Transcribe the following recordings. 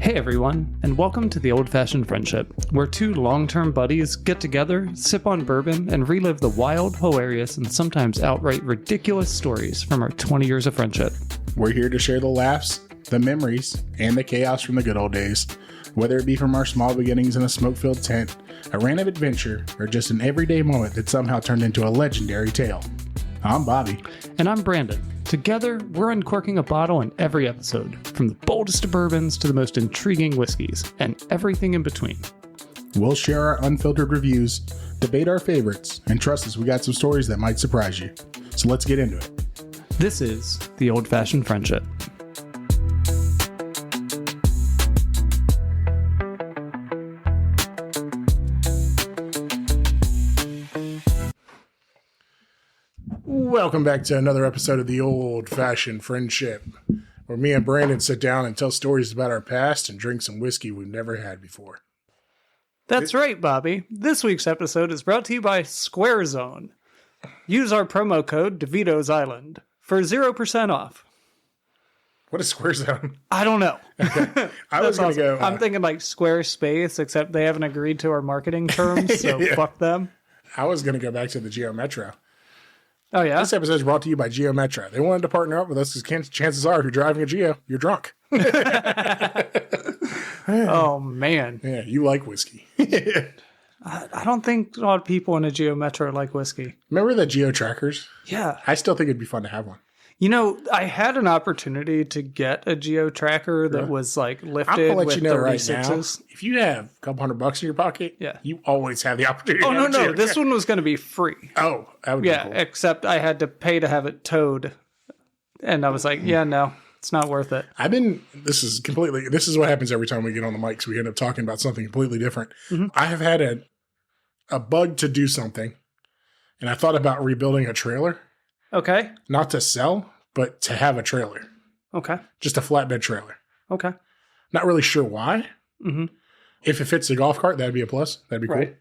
Hey everyone, and welcome to The Old-Fashioned Friendship, where two long-term buddies get together, sip on bourbon, and relive the wild, hilarious, and sometimes outright ridiculous stories from our 20 years of friendship. We're here to share the laughs, the memories, and the chaos from the good old days, whether it be from our small beginnings in a smoke-filled tent, a random adventure, or just an everyday moment that somehow turned into a legendary tale. I'm Bobby. And I'm Brandon. Together, we're uncorking a bottle in every episode, from the boldest of bourbons to the most intriguing whiskeys, and everything in between. We'll share our unfiltered reviews, debate our favorites, and trust us, we got some stories that might surprise you. So let's get into it. This is The Old-Fashioned Friendship. Welcome back to another episode of The Old-Fashioned Friendship, where me and Brandon sit down and tell stories about our past and drink some whiskey we've never had before. That's right, Bobby. This week's episode is brought to you by SquareZone. Use our promo code DeVito's Island for 0% off. What is SquareZone? I don't know. Okay. I was going to go... I'm thinking like Squarespace, except they haven't agreed to our marketing terms, so Yeah. Fuck them. I was going to go back to the Geo Metro. Oh, yeah? This episode is brought to you by Geo Metro. They wanted to partner up with us because chances are if you're driving a Geo, you're drunk. Oh, man. Yeah, you like whiskey. I don't think a lot of people in a Geo Metro like whiskey. Remember the Geo trackers? Yeah. I still think it'd be fun to have one. You know, I had an opportunity to get a Geo tracker that was like I'm lifted going to let with you know right 36s. now, if you have a couple $100 in your pocket, Yeah. you always have the opportunity Oh, to have no. a Geo This tracker. one was going to be free. Oh, that would be Yeah, cool. except I had to pay to have it towed. And I was like, yeah, no, it's not worth it. This is what happens every time we get on the mics. We end up talking about something completely different. Mhm. I have had a bug to do something, and I thought about rebuilding a trailer, Okay. not to sell, but to have a trailer, Okay. just a flatbed trailer. Okay. Not really sure why. Mm-hmm. If it fits the golf cart, that'd be a plus. That'd be cool. Right.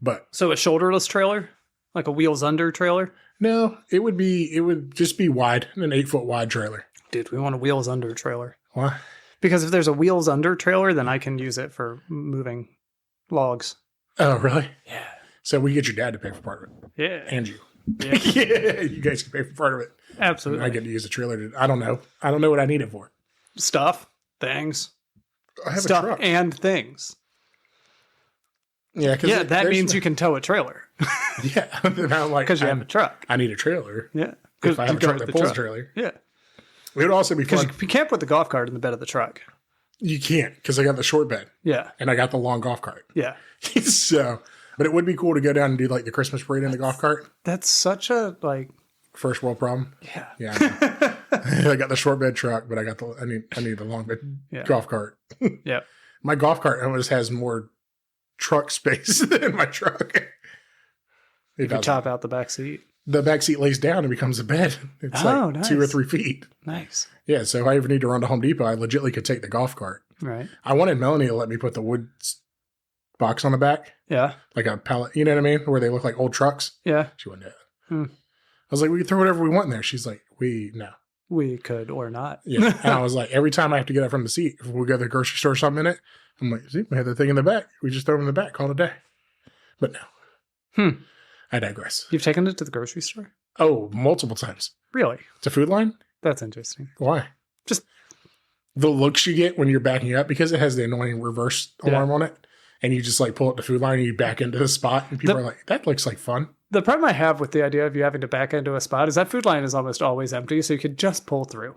But So a shoulderless trailer? Like a wheels under trailer? no, it would just be wide, an 8-foot wide trailer. Dude, we want a wheels under trailer. Why? Because if there's a wheels under trailer, then I can use it for moving logs. Oh, really? Yeah. So we get your dad to pay for part of it. Yeah. And you. Yeah. Yeah, you guys can pay for part of it. Absolutely. I get to use a trailer. I don't know what I need it for. Stuff, things, I have stuff, a truck. and things. Yeah, Yeah, that means you can tow a trailer Yeah, and I'm like, because you have a truck. I need a trailer. Yeah. If I have a go truck with that the pulls a truck. trailer, Yeah. it would also be Because fun. you can't put the golf cart in the bed of the truck. You can't because I got the short bed Yeah. and I got the long golf cart. Yeah. So, but it would be cool to go down and do like the Christmas parade in the golf cart. That's such a, like, First world problem. yeah. Yeah, I know. I got the short bed truck, but I need the long bed Yeah. golf cart. Yeah. My golf cart almost has more truck space than my truck. It You doesn't. chop out the back seat. The back seat lays down and becomes a bed. It's Oh, like nice. 2 or 3 feet. Nice. Yeah, so if I ever need to run to Home Depot, I legitimately could take the golf cart. Right. I wanted Melanie to let me put the wood box on the back, Yeah. like a pallet, you know what I mean? Where they look like old trucks. Yeah. She wouldn't do it. Hmm. I was like, we can throw whatever we want in there. She's like, no. We could or not. Yeah. And I was like, every time I have to get up from the seat, if we go to the grocery store or something in it, I'm like, see, we had the thing in the back. We just throw them in the back, call it a day. But no. I digress. You've taken it to the grocery store? Oh, multiple times. Really? To Food Line? That's interesting. Why? Just the looks you get when you're backing up because it has the annoying reverse alarm on it. And you just like pull up the Food Line and you back into the spot. And people are like, that looks like fun. the problem I have with the idea of you having to back into a spot is that Food Line is almost always empty, so you could just pull through.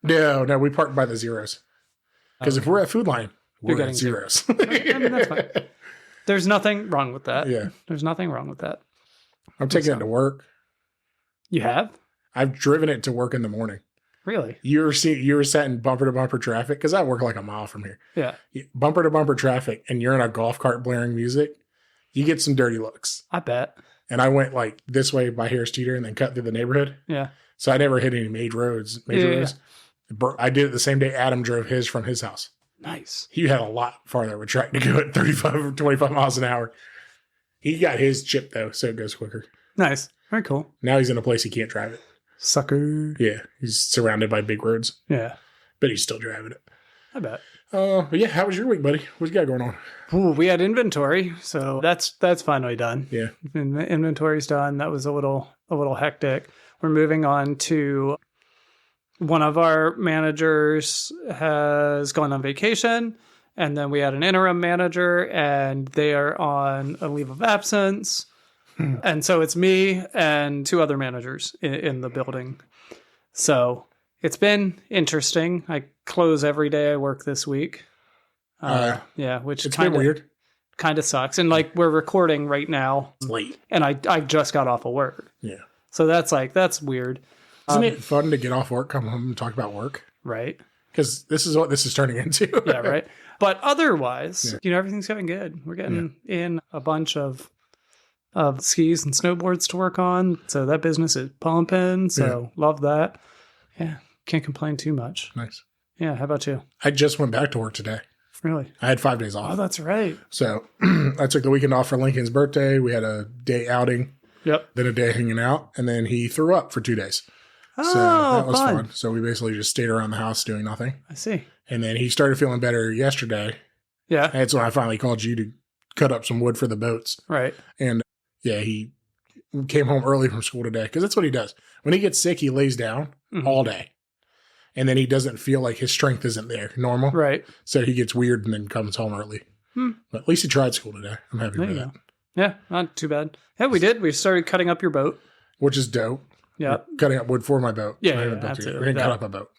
No, we park by the zeros. Because if we're at Food Line, You're we're getting at zeros. I mean, that's fine. There's nothing wrong with that. Yeah. There's nothing wrong with that. I'm taking it to work. You have? I've driven it to work in the morning. Really? You were sat in bumper to bumper traffic because I work like a mile from here. Yeah. Bumper to bumper traffic, and you're in a golf cart blaring music. You get some dirty looks. I bet. And I went like this way by Harris Teeter and then cut through the neighborhood. Yeah. So I never hit any major roads. I did it the same day Adam drove his from his house. Nice. He had a lot farther of a track to go at 35 or 25 miles an hour. He got his chip though, so it goes quicker. Nice. Very cool. Now he's in a place he can't drive it. Sucker. Yeah, he's surrounded by big roads, Yeah. but he's still driving it. I bet. But yeah, how was your week, buddy? What you got going on? Ooh, we had inventory, so that's finally done. Yeah. Inventory's done. That was a little hectic. We're moving on to one of our managers has gone on vacation, and then we had an interim manager, and they are on a leave of absence. And so it's me and 2 other managers in the building. So it's been interesting. I close every day I work this week. Which it's been weird. Kind of sucks. And like we're recording right now. It's late. And I just got off of work. Yeah. So that's weird. Isn't it fun to get off work, come home and talk about work? Right. Because this is what this is turning into. Yeah, right. But otherwise, everything's going good. We're getting in a bunch of skis and snowboards to work on. So that business is pumping. So love that. Yeah. Can't complain too much. Nice. Yeah. How about you? I just went back to work today. Really? I had 5 days off. Oh, that's right. So I took the weekend off for Lincoln's birthday. We had a day outing. Yep. Then a day hanging out. And then he threw up for 2 days. Oh, so that was fun. fun. So we basically just stayed around the house doing nothing. I see. And then he started feeling better yesterday. Yeah. And that's when I finally called you to cut up some wood for the boats. Right. And yeah, he came home early from school today because that's what he does. When he gets sick, he lays down all day. And then he doesn't feel like his strength isn't there normal. Right. So he gets weird and then comes home early. But at least he tried school today. I'm happy with that. Yeah, not too bad. Yeah, we did. We started cutting up your boat. Which is dope. Yeah. Cutting up wood for my boat. Yeah, I haven't built it yet. We didn't cut up a boat.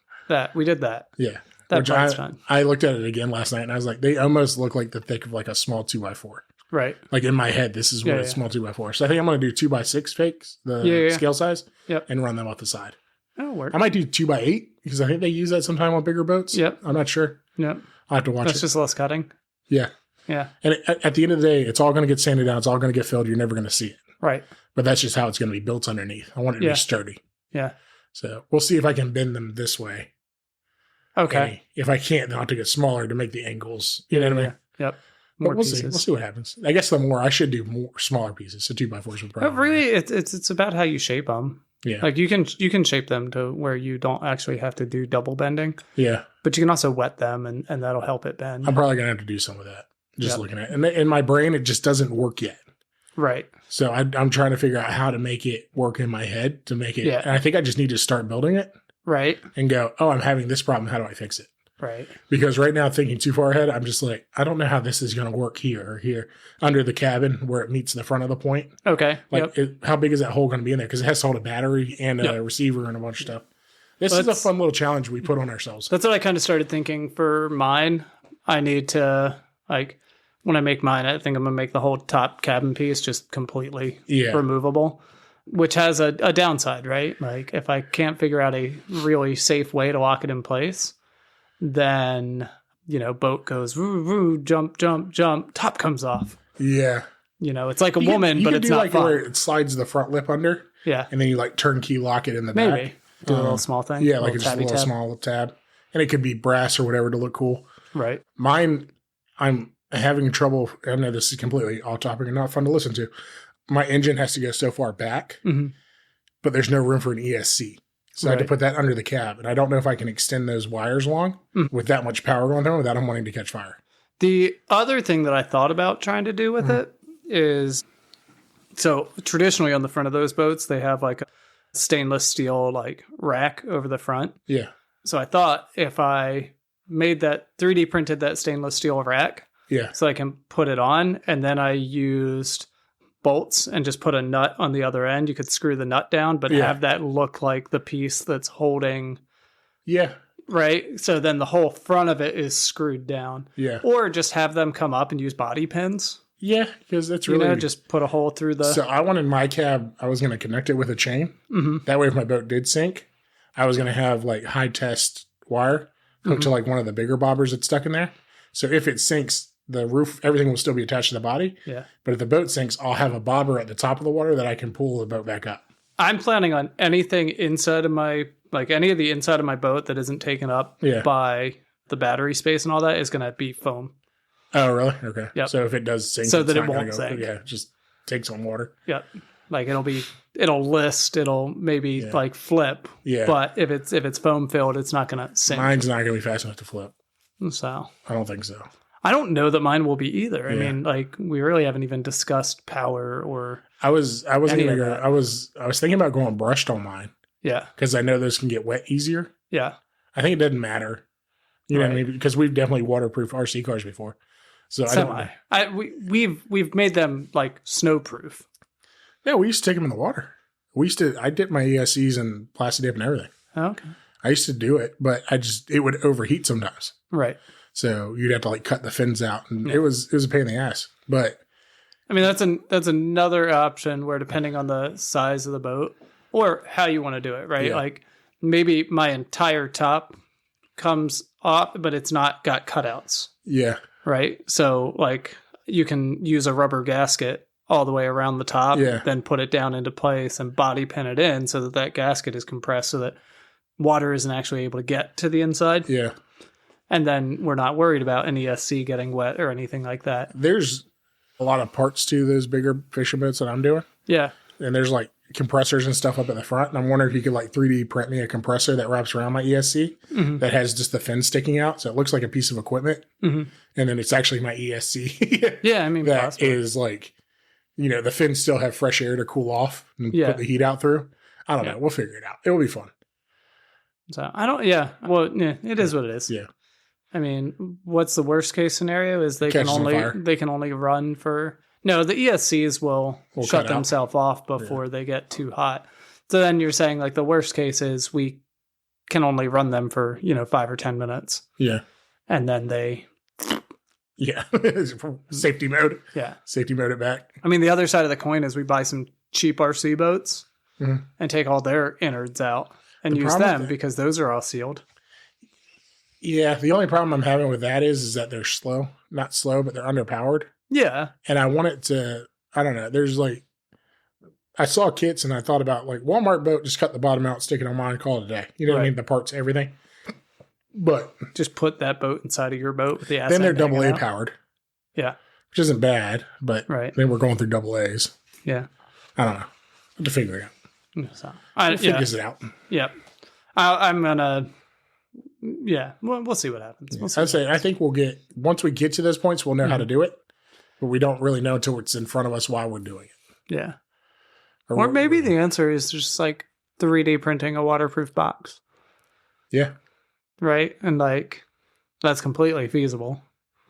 We did that. Yeah. That part's fun. I looked at it again last night and I was like, they almost look like the thick of like a small 2x4. Right. Like in my head, this is what a small 2x4. So I think I'm going to do 2x6 fakes, the scale size, and run them off the side. That'll work. I might do 2x8 because I think they use that sometime on bigger boats. Yep. I'm not sure. Yep. I'll have to watch it. That's just less cutting. Yeah. Yeah. And at the end of the day, it's all going to get sanded down. It's all going to get filled. You're never going to see it. Right. But that's just how it's going to be built underneath. I want it to be sturdy. Yeah. So we'll see if I can bend them this way. Okay. And if I can't, then I'll have to get smaller to make the angles. You know what I mean? Yep. But we'll see. We'll see what happens. I guess I should do more smaller pieces. So 2x4s would probably. But really, it's about how you shape them. Yeah. Like you can shape them to where you don't actually have to do double bending. Yeah. But you can also wet them and that'll help it bend. I'm probably going to have to do some of that. Just looking at it. And in my brain, it just doesn't work yet. Right. So I'm trying to figure out how to make it work in my head to make it. Yeah. And I think I just need to start building it. Right. And go, oh, I'm having this problem. How do I fix it? Right. Because right now, thinking too far ahead, I'm just like, I don't know how this is going to work here or here under the cabin where it meets the front of the point. Okay. Like, how big is that hole going to be in there? Because it has to hold a battery and a receiver and a bunch of stuff. This is a fun little challenge we put on ourselves. That's what I kind of started thinking for mine. I need to, like, when I make mine, I think I'm going to make the whole top cabin piece just completely removable, which has a downside, right? Like, if I can't figure out a really safe way to lock it in place, then, boat goes, woo, woo, jump, jump, jump, top comes off. Yeah. It's like a woman, but it's not like fun. Where it slides the front lip under. Yeah. And then you like turnkey lock it in the back. Maybe. Do a little small thing. Yeah, like just a little small tab. And it could be brass or whatever to look cool. Right. Mine, I'm having trouble. I know this is completely off topic and not fun to listen to. My engine has to go so far back, but there's no room for an ESC. So I had to put that under the cab. And I don't know if I can extend those wires long with that much power going through without them wanting to catch fire. The other thing that I thought about trying to do with it is, so traditionally on the front of those boats, they have like a stainless steel like rack over the front. Yeah. So I thought if I made that 3D printed that stainless steel rack, so I can put it on, and then I used bolts and just put a nut on the other end. You could screw the nut down, but have that look like the piece that's holding. Yeah. Right. So then the whole front of it is screwed down. Yeah. Or just have them come up and use body pins. Yeah, because that's really... just put a hole through the... So I wanted my cab, I was going to connect it with a chain. That way if my boat did sink, I was going to have like high test wire hooked to like one of the bigger bobbers that's stuck in there. So if it sinks, the roof, everything will still be attached to the body. Yeah. But if the boat sinks, I'll have a bobber at the top of the water that I can pull the boat back up. I'm planning on anything inside of my, like any of the inside of my boat that isn't taken up by the battery space and all that is going to be foam. Oh, really? Okay. Yep. So if it does sink, so that it won't sink. Yeah, just take some water. Yep. Like it'll list, it'll maybe like flip. Yeah. But if it's foam filled, it's not going to sink. Mine's not going to be fast enough to flip. So I don't think so. I don't know that mine will be either. Yeah. I mean, like, we really haven't even discussed power or I was any of gonna go, that. I was thinking about going brushed on mine Yeah. because I know those can get wet easier. Yeah. I think it doesn't matter. You know what I Right. mean? Because we've definitely waterproofed RC cars before. So I don't know. We've made them like snowproof. Yeah, we used to take them in the water. I dipped my ESCs in plastic dip and everything. Okay. I used to do it, but it would overheat sometimes. Right. So you'd have to like cut the fins out, and it was a pain in the ass. But I mean, that's another option where depending on the size of the boat or how you want to do it, right? Yeah. Like maybe my entire top comes off, but it's not got cutouts, yeah, right? So like you can use a rubber gasket all the way around the top, Yeah. then put it down into place and body pin it in so that gasket is compressed so that water isn't actually able to get to the inside. yeah. And then we're not worried about an ESC getting wet or anything like that. There's a lot of parts to those bigger fishing boats that I'm doing, Yeah. and there's like compressors and stuff up at the front. And I'm wondering if you could like 3D print me a compressor that wraps around my ESC that has just the fin sticking out, so it looks like a piece of equipment, and then it's actually my ESC. Yeah, I mean, that possibly. is like, the fins still have fresh air to cool off and Yeah. put the heat out through. I don't know. We'll figure it out. It will be fun. So I don't, yeah. Well, yeah, it is what it is. Yeah. I mean, what's the worst case scenario is they Catches on fire. can only run for, no, the ESCs will shut cut out. themselves off before they get too hot. So then you're saying like the worst case is we can only run them for, 5 or 10 minutes. Yeah. And then they, Yeah. Safety mode. yeah. Safety mode it back. I mean, the other side of the coin is we buy some cheap RC boats Mhm. and take all their innards out and The use problem them with because those are all sealed. Yeah. The only problem I'm having with that is that they're slow. Not slow, but they're underpowered. Yeah. And I want it to, I don't know. There's like, I saw kits and I thought about like Walmart boat, just cut the bottom out, stick it on mine, call it a day. You know what I Right. mean? The parts, everything. But Just put that boat inside of your boat with the ass then they're end hanging AA out. powered, Yeah. which isn't bad, but Right. then we're going through AA's. Yeah. I don't know. Have to figure it out. So, Figures it out. Yeah. I'm gonna. Yeah. We'll see what happens. We'll see. I think once we get to those points, we'll know how to do it, but we don't really know until it's in front of us while we're doing it. Yeah. Or maybe the answer is just like 3D printing a waterproof box, Yeah. right? And like that's completely feasible.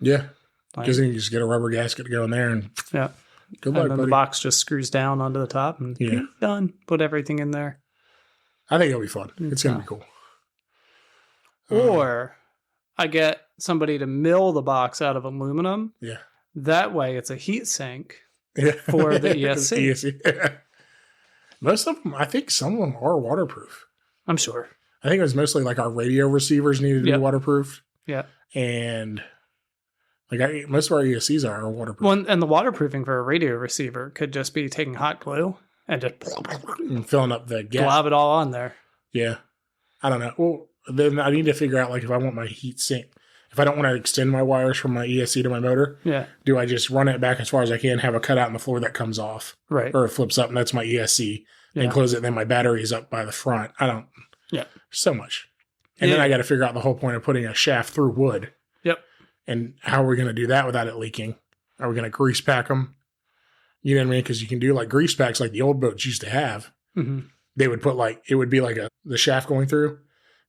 Yeah. Like, Because then you just get a rubber gasket to go in there and yeah. good And luck, then buddy. the box just screws down onto the top and Yeah. done. Put everything in there. I think it'll be fun. It's going to be cool. Or I get somebody to mill the box out of aluminum. Yeah. That way it's a heat sink Yeah. for the ESC. ESC. Most of them, I think some of them are waterproof. I'm sure. I think it was mostly like our radio receivers needed to Yep. be waterproof. Yeah. And like most of our ESCs are waterproof. Well, and the waterproofing for a radio receiver could just be taking hot glue and just And filling up the gap. glob it all on there. Yeah. I don't know. Well, then I need to figure out like if I want my heat sink, if I don't want to extend my wires from my ESC to my motor, Yeah. do I just run it back as far as I can, have a cutout in the floor that comes off, Right. or it flips up and that's my ESC, Yeah. and close it, then my battery is up by the front. I don't, Yeah. so much. And then Yeah. I got to figure out the whole point of putting a shaft through wood. Yep. And how are we going to do that without it leaking? Are we going to grease pack them? You know what I mean? Because you can do like grease packs like the old boats used to have. Mm-hmm. They would put like, it would be like the shaft going through,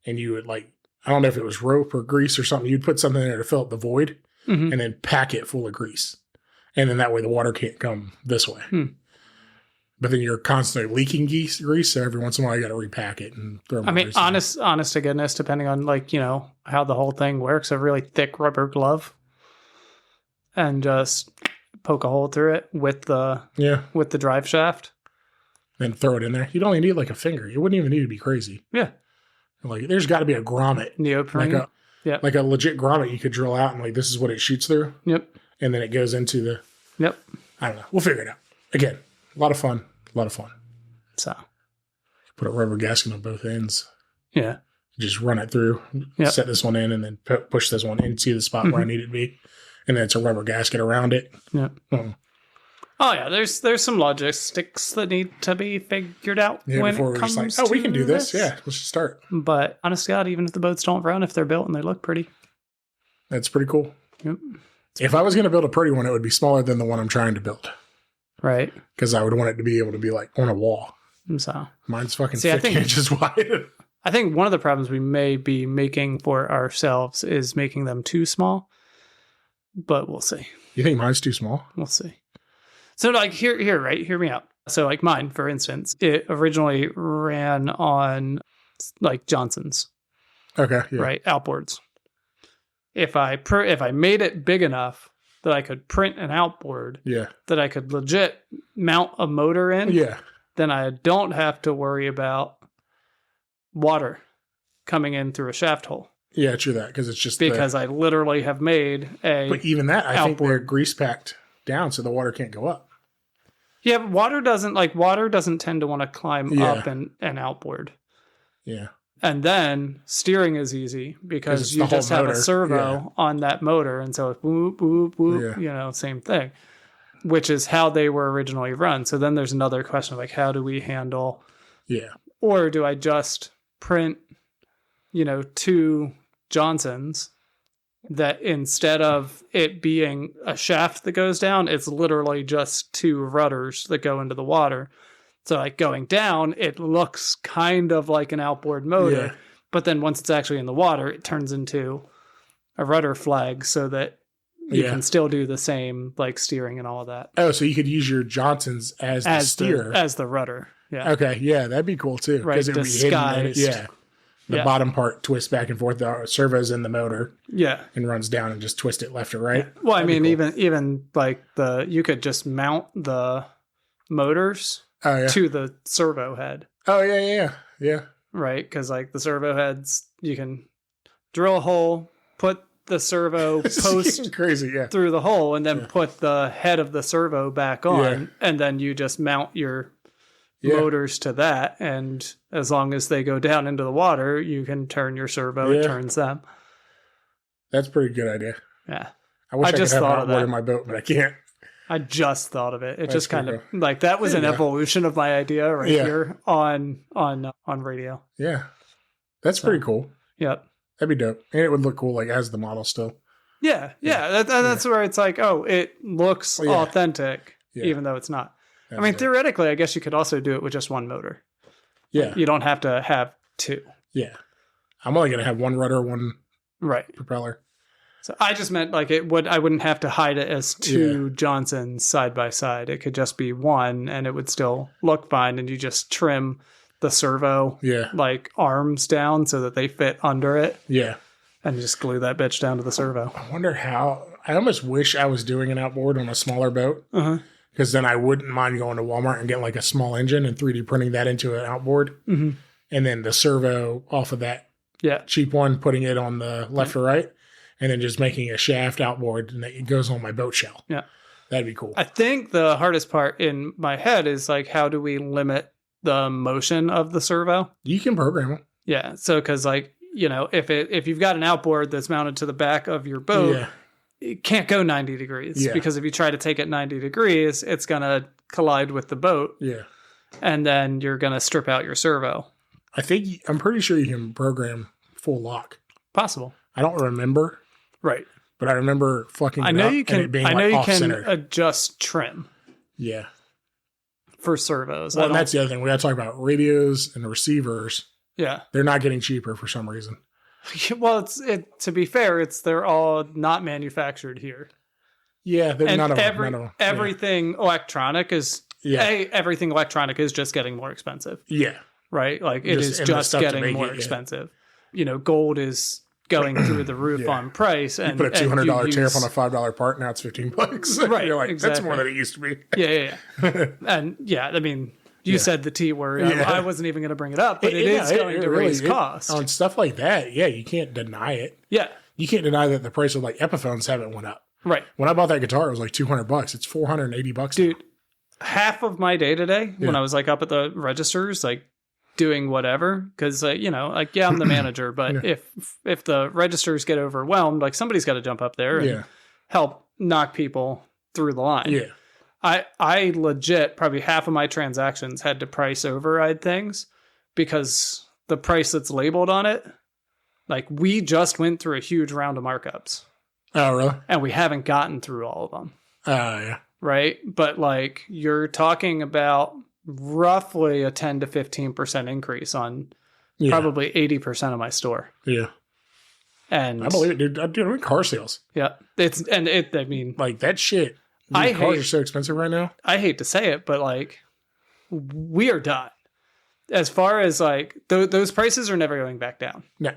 and you would like, I don't know if it was rope or grease or something. You'd put something in there to fill up the void Mm-hmm. and then pack it full of grease. And then that way the water can't come this way. But then you're constantly leaking grease. So every once in a while you got to repack it and throw more I mean, grease in. honest to goodness, depending on like, how the whole thing works, a really thick rubber glove and just poke a hole through it with the drive shaft. Then throw it in there. You'd only need like a finger. You wouldn't even need to be crazy. Yeah. Like there's got to be a grommet. Neoprene. Like a legit grommet you could drill out and like this is what it shoots through. Yep. And then it goes into the, Yep. I don't know. We'll figure it out. Again, a lot of fun. So, Put a rubber gasket on both ends. yeah. Just run it through. Yep. Set this one in and then push this one into the spot where I need it to be. And then it's a rubber gasket around it. Yep. Oh yeah, there's some logistics that need to be figured out Yeah, when before it we're just comes like, oh, we to can do this. Yeah, let's just start. But honest to God, even if the boats don't run, if they're built and they look pretty, That's pretty cool. Yep. If I was going to build a pretty one, it would be smaller than the one I'm trying to build. Right. Because I would want it to be able to be like on a wall. So mine's fucking 50 inches wide. I think one of the problems we may be making for ourselves is making them too small, but we'll see. You think mine's too small? We'll see. So like here, right? Hear me out. So like mine, for instance, it originally ran on like Johnson's. Okay. Yeah. Right. Outboards. If I made it big enough that I could print an outboard, that I could legit mount a motor in, then I don't have to worry about water coming in through a shaft hole. Yeah, true that, because it's just because I literally have made a. But even that, I think they're grease packed down, so the water can't go up. Yeah, but water doesn't tend to want to climb up an outboard. Yeah. And then steering is easy because you just have a servo on that motor. And so it's whoop, whoop, whoop, same thing, which is how they were originally run. So then there's another question of like, how do we handle? Yeah. Or do I just print, 2 Johnsons that instead of it being a shaft that goes down, it's literally just 2 rudders that go into the water. So like going down, it looks kind of like an outboard motor, but then once it's actually in the water, it turns into a rudder flag so that you can still do the same like steering and all of that. Oh, so you could use your Johnsons as the steer. As the rudder. Yeah. Okay. Yeah, that'd be cool too. Right. Disguised. The bottom part twists back and forth. The servo's in the motor. Yeah. And runs down and just twist it left or right. Yeah. Well, that'd cool. even like you could just mount the motors to the servo head. Oh, yeah. Right, because like the servo heads, you can drill a hole, put the servo post crazy, through the hole, and then put the head of the servo back on, and then you just mount your motors to that, and as long as they go down into the water, you can turn your servo, it turns them. That's a pretty good idea. Yeah. I wish I just could have an outboard in my boat, but I can't. I just thought of it. It just kind of like that was an evolution of my idea here on radio. Yeah, that's pretty cool. Yep, that'd be dope, and it would look cool like as the model still. Yeah. That's where it's like, oh, it looks authentic, even though it's not. That's theoretically, I guess you could also do it with just one motor. Yeah, you don't have to have 2. Yeah, I'm only gonna have one rudder, one propeller. So I just meant like I wouldn't have to hide it as 2 Johnsons side by side. It could just be one and it would still look fine. And you just trim the servo like arms down so that they fit under it. Yeah. And you just glue that bitch down to the servo. I wonder how, I almost wish I was doing an outboard on a smaller boat. Because then I wouldn't mind going to Walmart and getting like a small engine and 3D printing that into an outboard. And then the servo off of that cheap one, putting it on the left or right. And then just making a shaft outboard and it goes on my boat shell. Yeah. That'd be cool. I think the hardest part in my head is like, how do we limit the motion of the servo? You can program it. Yeah. So, cause like, if you've got an outboard that's mounted to the back of your boat, it can't go 90 degrees because if you try to take it 90 degrees, it's going to collide with the boat. Yeah. And then you're going to strip out your servo. I'm pretty sure you can program full lock. Possible. I don't remember. Right. But I remember fucking I know you can adjust trim. Yeah. For servos. Well, and that's the other thing. We got to talk about radios and receivers. Yeah. They're not getting cheaper for some reason. Well, to be fair, they're all not manufactured here. Yeah, they're none of them. Everything electronic is everything electronic is just getting more expensive. Yeah. Right? Like it is just getting more expensive. Gold is going through the roof on price. And you put a $200 tariff on a $5 part, now it's $15. Right. You're like, exactly. That's more than it used to be. Yeah. And you said the T word. I wasn't even going to bring it up, but it is going to raise cost. On stuff like that, you can't deny it. Yeah. You can't deny that the price of like Epiphones haven't went up. Right. When I bought that guitar, it was like $200. It's $480. Dude, half of my day today, when I was like up at the registers, like doing whatever, because I'm the manager, but if the registers get overwhelmed, like somebody's got to jump up there and help knock people through the line. Yeah. I legit probably half of my transactions had to price override things because the price that's labeled on it, like we just went through a huge round of markups. Oh, really? And we haven't gotten through all of them. Oh, yeah. Right? But like you're talking about roughly a 10 to 15% increase on probably 80% of my store. Yeah. And I believe it, dude. I'm doing car sales. Yeah. I mean, like that shit. Cars are so expensive right now. I hate to say it, but like we are done. As far as like those prices are never going back down. No.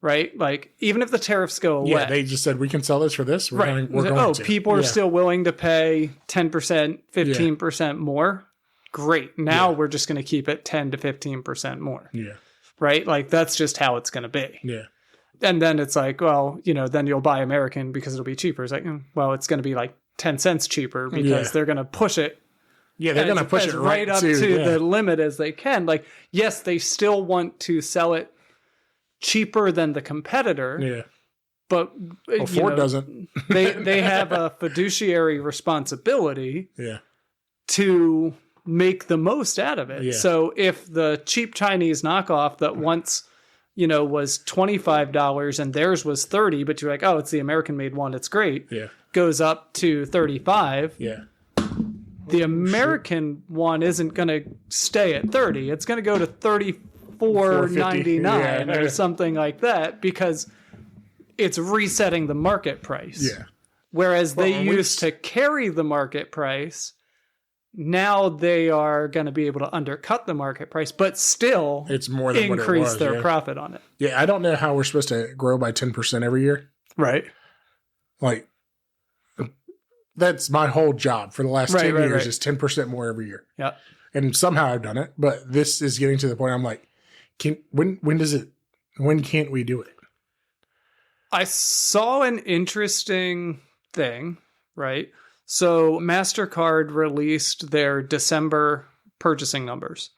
Right? Like even if the tariffs go away. Yeah, they just said we can sell this for this. We're going to. People are still willing to pay 10%, 15% more. Great. Now we're just going to keep it 10 to 15% more. Yeah. Right? Like that's just how it's going to be. Yeah. And then it's like, well, then you'll buy American because it'll be cheaper. It's like, well, it's going to be like 10 cents cheaper because they're going to push it. Yeah, they're going to push it right up to the limit as they can. Like, yes, they still want to sell it cheaper than the competitor. Yeah. But Ford doesn't. they have a fiduciary responsibility to make the most out of it. Yeah. So if the cheap Chinese knockoff that once was $25 and theirs was $30, but you're like, oh, it's the American made one, it's great. Yeah. Goes up to $35. Yeah. The American one isn't going to stay at $30. It's going to go to $34.99 or something like that because it's resetting the market price. Yeah. Whereas they used to carry the market price, now they are going to be able to undercut the market price, but still it's more than increase what it was, their profit on it. Yeah, I don't know how we're supposed to grow by 10% every year. Right. Like, that's my whole job for the last 10 years is 10% more every year. Yeah. And somehow I've done it, but this is getting to the point I'm like, when can't we do it? I saw an interesting thing, right? So MasterCard released their December purchasing numbers.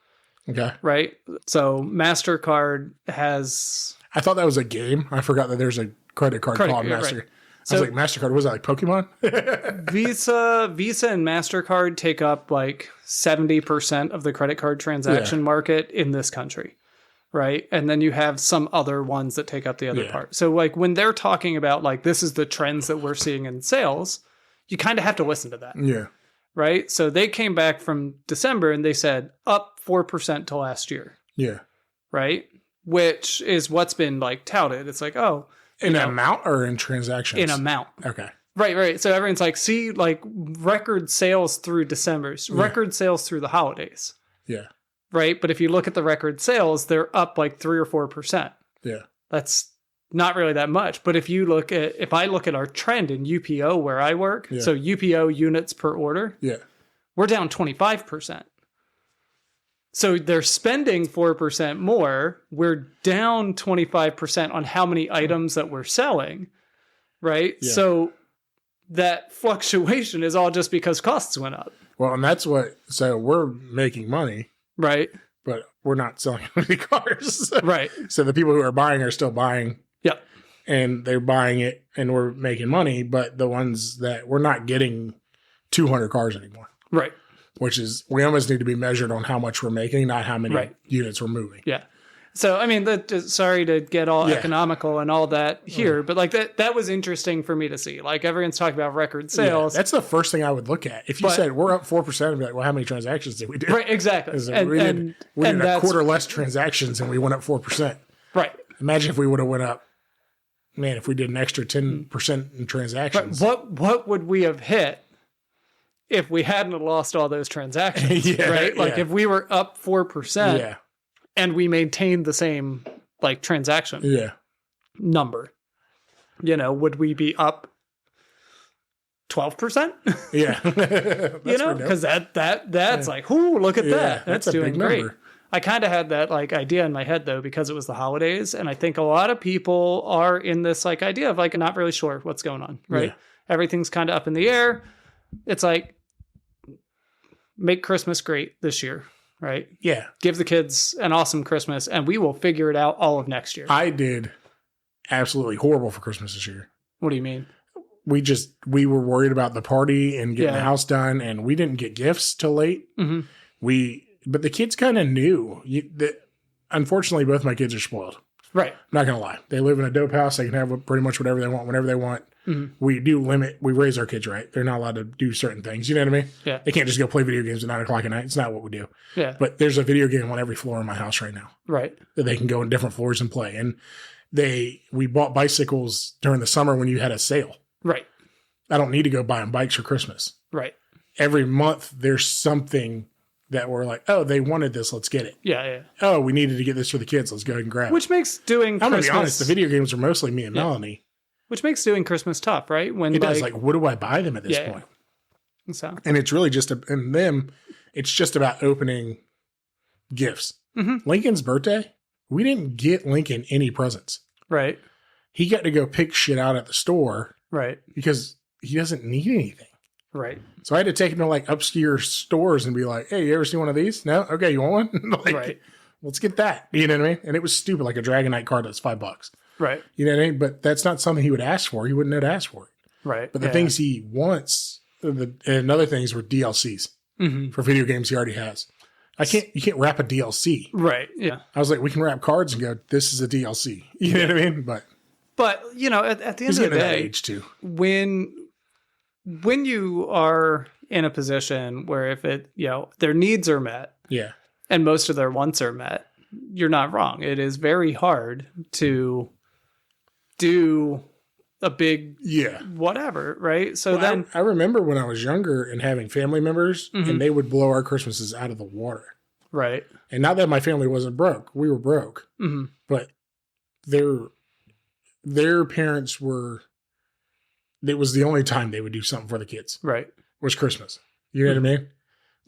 Okay. Right? So MasterCard has... I thought that was a game. I forgot that there's a credit card called Master. Right. I was like, MasterCard, was that like Pokemon? Visa and MasterCard take up like 70% of the credit card transaction market in this country. Right. And then you have some other ones that take up the other part. So like when they're talking about like, this is the trends that we're seeing in sales, you kind of have to listen to that. Yeah. Right. So they came back from December and they said up 4% to last year. Yeah. Right. Which is what's been like touted. It's like, oh. In amount or in transactions? In amount. Okay. Right. So everyone's like, see, like record sales through December, record sales through the holidays. Yeah. Right. But if you look at the record sales, they're up like 3 or 4%. Yeah. That's not really that much. But if I look at our trend in UPO where I work, so UPO units per order, we're down 25%. So they're spending 4% more. We're down 25% on how many items that we're selling, right? Yeah. So that fluctuation is all just because costs went up. Well, and so we're making money. Right. But we're not selling any cars. Right. So the people who are buying are still buying. Yep. And they're buying it and we're making money, but the ones that we're not getting 200 cars anymore. Right. Which is, we almost need to be measured on how much we're making, not how many units we're moving. Yeah. So, I mean, sorry to get all economical and all that here, but like that was interesting for me to see. Like everyone's talking about record sales. Yeah, that's the first thing I would look at. If you said we're up 4%, I'd be like, well, how many transactions did we do? Right, exactly. We did a quarter less transactions and we went up 4%. Right. Imagine if we would have went up, if we did an extra 10% in transactions. Right. What would we have hit if we hadn't lost all those transactions? Right? Like if we were up 4%. And we maintained the same like transaction number, would we be up 12%? Yeah. Because that's like, ooh, look at that. That's doing great. Number. I kind of had that like idea in my head though, because it was the holidays. And I think a lot of people are in this like idea of like, not really sure what's going on, right? Yeah. Everything's kind of up in the air. It's like, make Christmas great this year. Right? Yeah. Give the kids an awesome Christmas and we will figure it out all of next year. I did absolutely horrible for Christmas this year. What do you mean? We were worried about the party and getting the house done and we didn't get gifts till late. Mm-hmm. But the kids kind of knew that unfortunately both my kids are spoiled. Right. I'm not going to lie. They live in a dope house. They can have pretty much whatever they want, whenever they want. Mm-hmm. We raise our kids right. They're not allowed to do certain things. You know what I mean? Yeah. They can't just go play video games at 9 o'clock at night. It's not what we do. Yeah. But there's a video game on every floor in my house right now. Right. That they can go in different floors and play. And we bought bicycles during the summer when you had a sale. Right. I don't need to go buy them bikes for Christmas. Right. Every month there's something that we're like, oh, they wanted this, let's get it. Yeah, yeah. Oh, we needed to get this for the kids, let's go ahead and grab it. Which makes doing I'm Christmas... going to be honest, the video games are mostly me and Melanie. Which makes doing Christmas tough, right? When it does. Like, what do I buy them at this point? So. And it's really just, it's just about opening gifts. Mm-hmm. Lincoln's birthday, we didn't get Lincoln any presents. Right. He got to go pick shit out at the store. Right. Because he doesn't need anything. Right. So I had to take him to like obscure stores and be like, hey, you ever see one of these? No? Okay, you want one? Like, right. Let's get that. You know what I mean? And it was stupid, like a Dragonite card that's $5. Right. You know what I mean? But that's not something he would ask for. He wouldn't have to ask for it. Right. But the things he wants, and other things were DLCs for video games he already has. You can't wrap a DLC. Right. Yeah. I was like, we can wrap cards and go, this is a DLC. You know what I mean? But you know, at the end he's of the getting day, that age too. When you are in a position where if their needs are met, yeah, and most of their wants are met, you're not wrong. It is very hard to do a big whatever, right? So I remember when I was younger and having family members, and they would blow our Christmases out of the water. Right. And not that my family wasn't broke. We were broke. Mm-hmm. But their parents were... It was the only time they would do something for the kids. Right. Was Christmas. You know what I mean?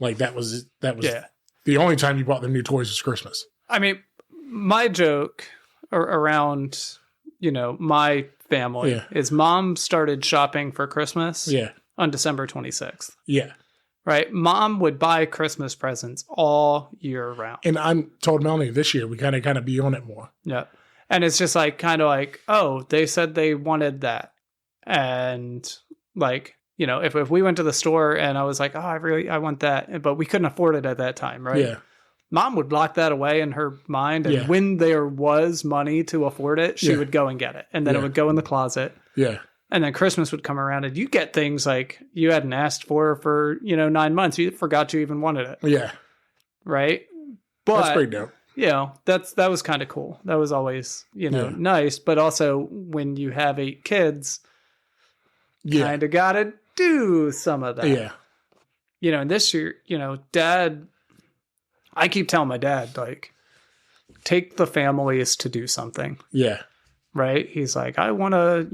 Like that was the only time you bought them new toys was Christmas. I mean, my joke around, my family is mom started shopping for Christmas on December 26th. Yeah. Right. Mom would buy Christmas presents all year round. And I told Melanie this year, we kind of be on it more. Yeah. And it's just like, oh, they said they wanted that. And like, if we went to the store and I was like, oh, I want that, but we couldn't afford it at that time, right? Yeah. Mom would lock that away in her mind. And when there was money to afford it, she would go and get it. And then it would go in the closet. Yeah. And then Christmas would come around and you get things like you hadn't asked for 9 months. You forgot you even wanted it. Yeah. Right. But that's pretty dope. That was kind of cool. That was always, nice. But also when you have 8 kids, kind of got to do some of that. Yeah. And this year, Dad, I keep telling my dad, like, take the families to do something. Yeah. Right? He's like, I want to,